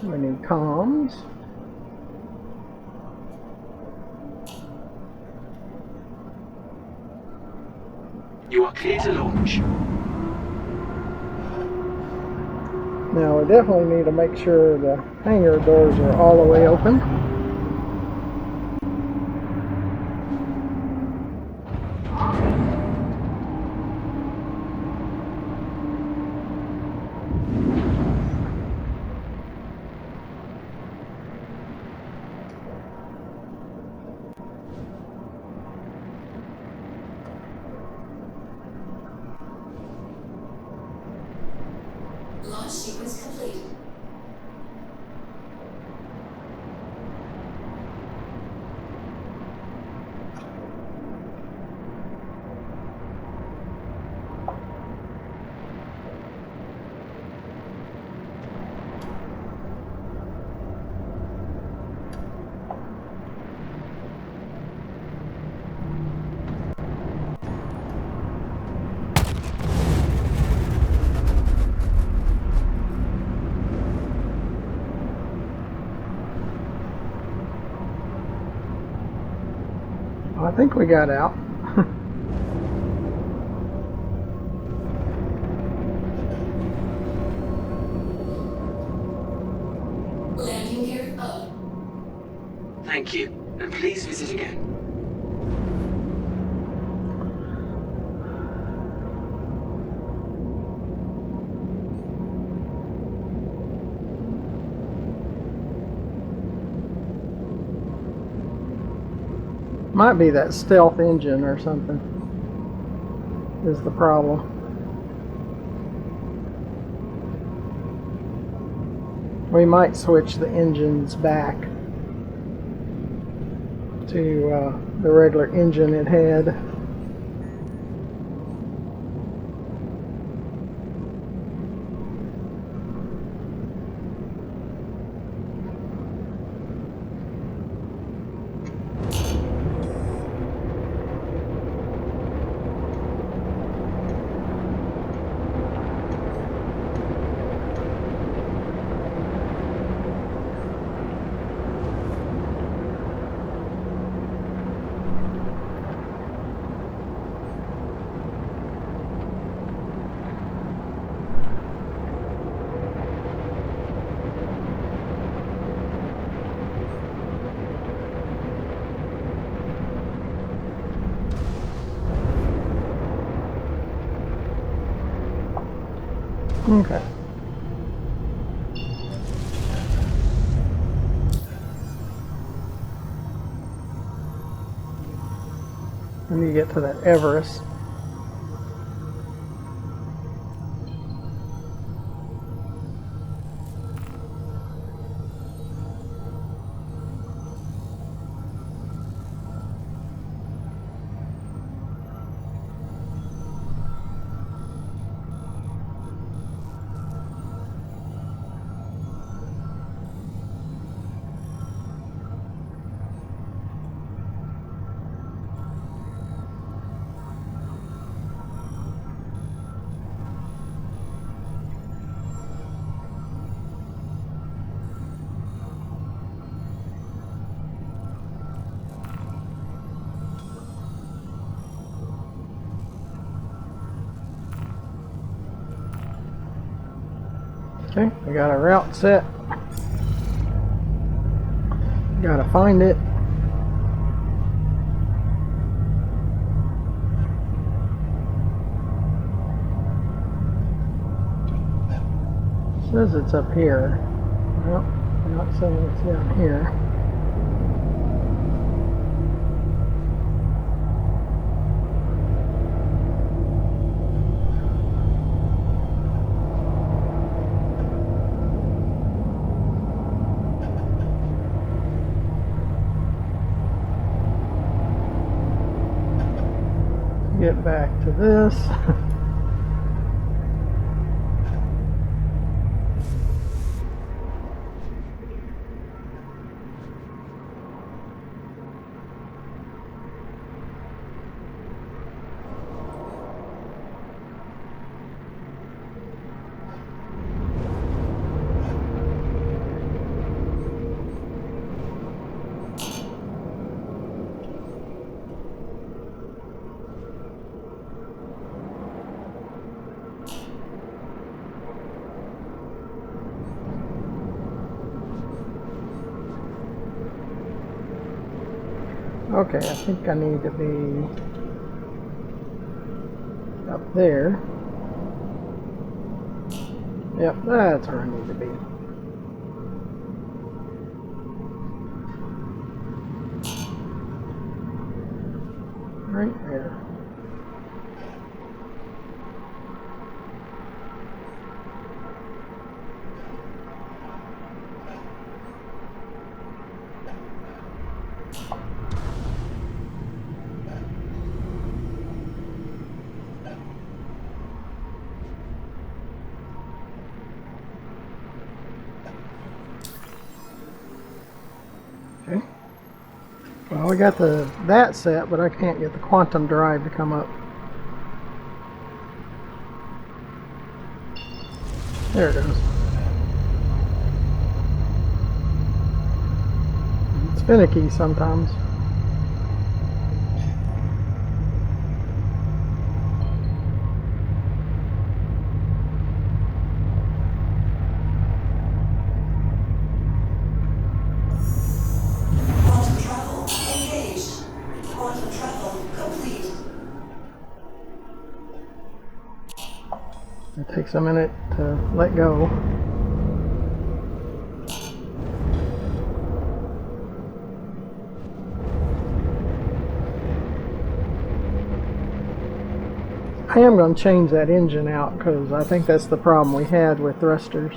We need comms. You are clear to launch. Now we definitely need to make sure the hangar doors are all the way open. Launch sequence complete. I think we got out. Landing gear up. Thank you, and please visit again. Might be that stealth engine or something is the problem. We might switch the engines back to the regular engine it had. Okay. When you get to that Everest. Okay, we got a route set. Gotta find it. Says it's up here. Well, not saying it's down here. Get back to this. Okay, I think I need to be up there. Yep, that's where I need to be. Right there. Okay. Well, I got that set, but I can't get the quantum drive to come up. There it goes. It's finicky sometimes. Quantum travel engaged. Quantum travel complete. It takes a minute to let go. I am going to change that engine out because I think that's the problem we had with thrusters.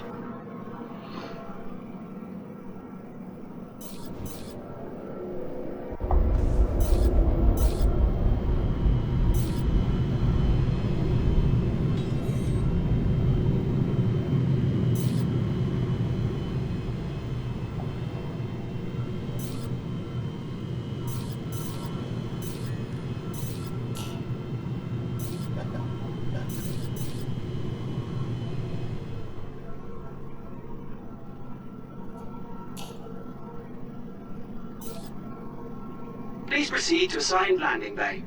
Please proceed to assigned landing bay.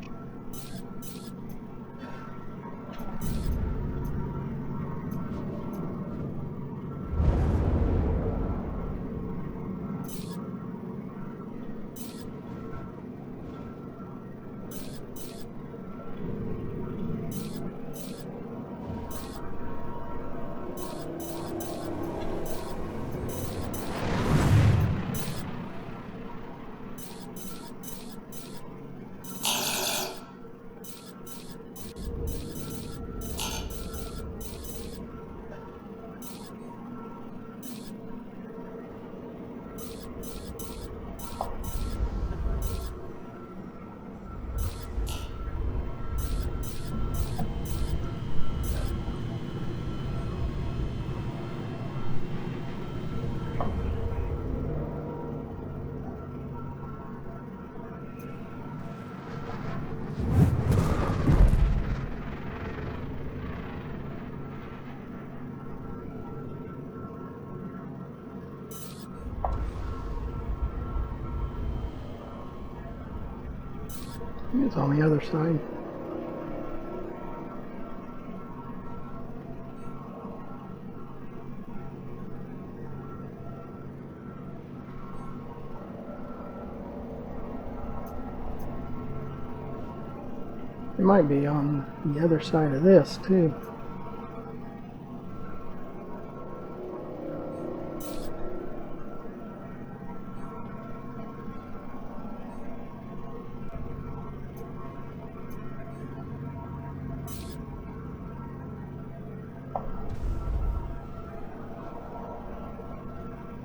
It's on the other side. It might be on the other side of this too.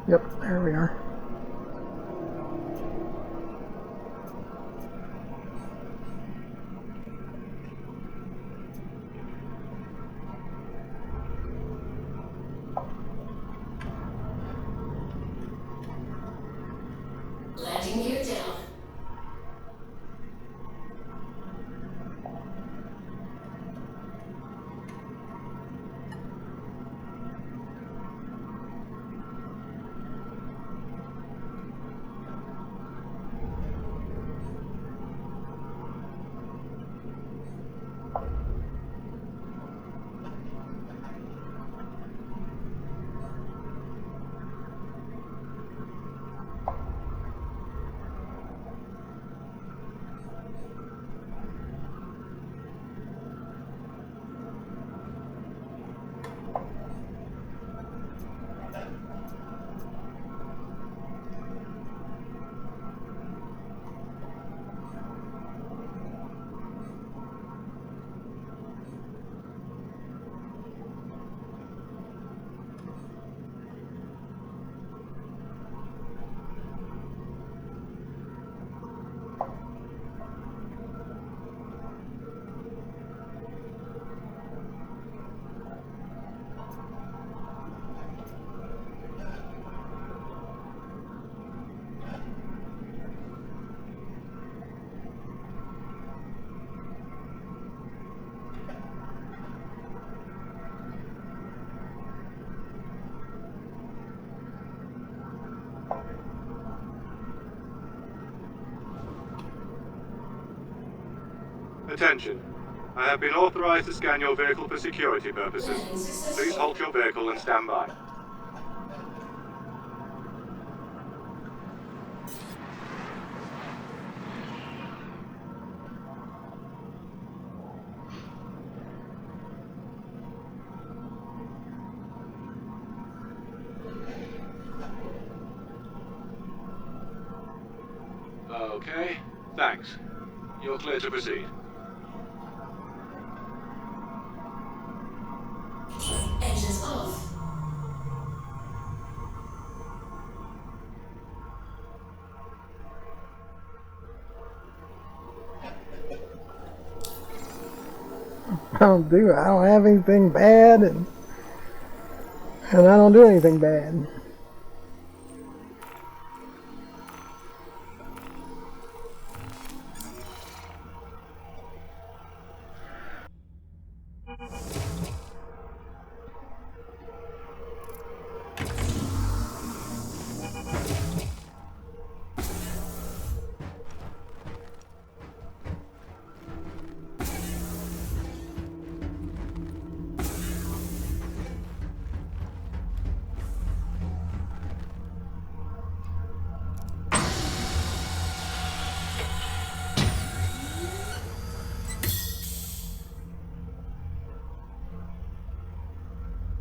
Yep, there we are. Landing gear down. Attention. I have been authorized to scan your vehicle for security purposes. Please halt your vehicle and stand by. Okay, thanks. You're clear to proceed. Engines off. I don't have anything bad, and I don't do anything bad.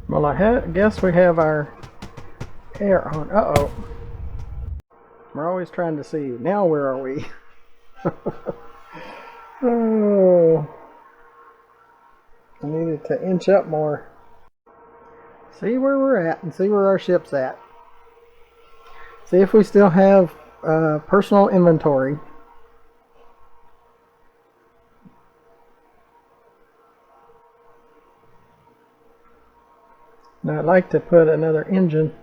Well, I guess we have our air on. Uh-oh. We're always trying to see. Now where are we? Oh. I needed to inch up more. See where we're at and see where our ship's at. See if we still have personal inventory. Now I'd like to put another engine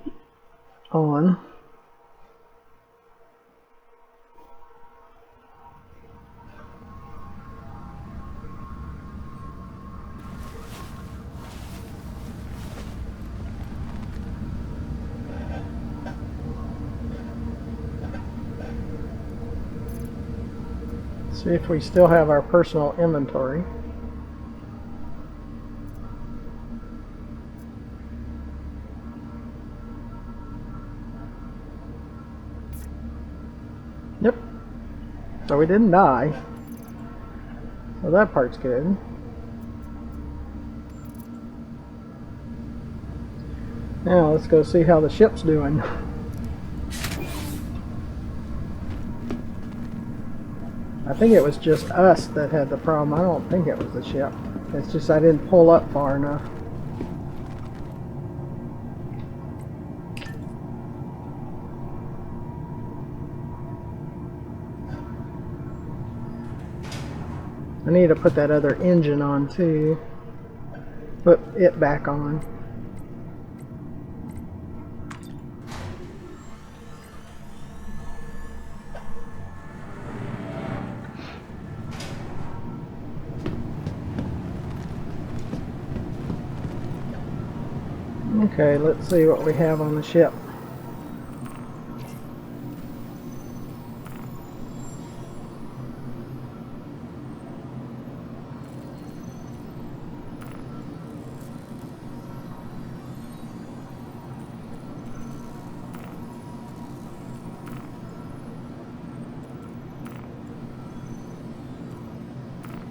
on. See if we still have our personal inventory. Yep. So we didn't die. So that part's good. Now let's go see how the ship's doing. I think it was just us that had the problem. I don't think it was the ship. It's just I didn't pull up far enough. I need to put that other engine on too. Put it back on. Okay, let's see what we have on the ship.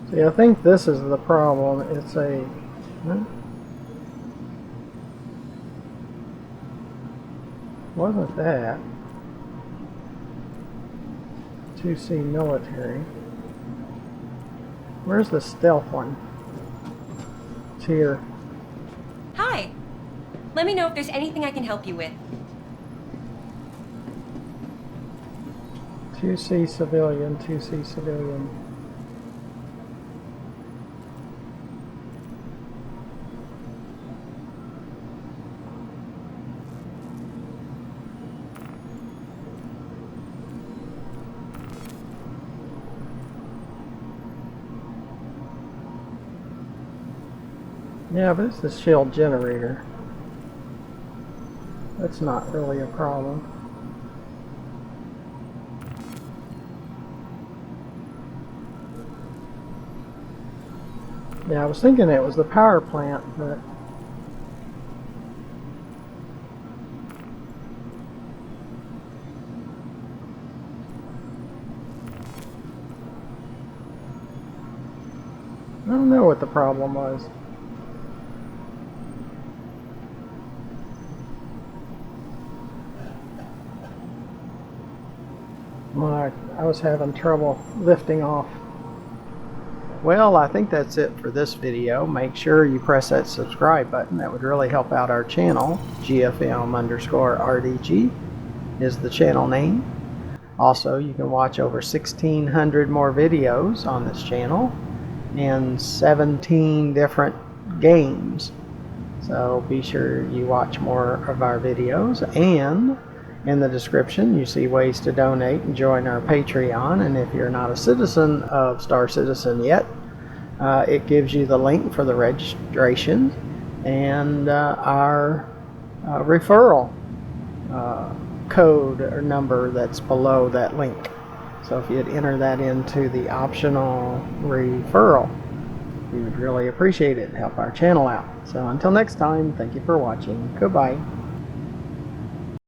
See, I think this is the problem. It's a... Wasn't that 2C military? Where's the stealth one? It's here. Hi. Let me know if there's anything I can help you with. 2C civilian, 2C civilian. Yeah, but it's the shield generator. That's not really a problem. Yeah, I was thinking it was the power plant, but I don't know what the problem was. Well, I was having trouble lifting off. Well, I think that's it for this video. Make sure you press that subscribe button. That would really help out our channel. GFM_RDG is the channel name. Also, you can watch over 1,600 more videos on this channel and 17 different games. So be sure you watch more of our videos, and in the description you see ways to donate and join our Patreon. And if you're not a citizen of Star Citizen yet, it gives you the link for the registration and our referral code or number that's below that link. So if you'd enter that into the optional referral, we would really appreciate it and help our channel out. So until next time, thank you for watching. Goodbye.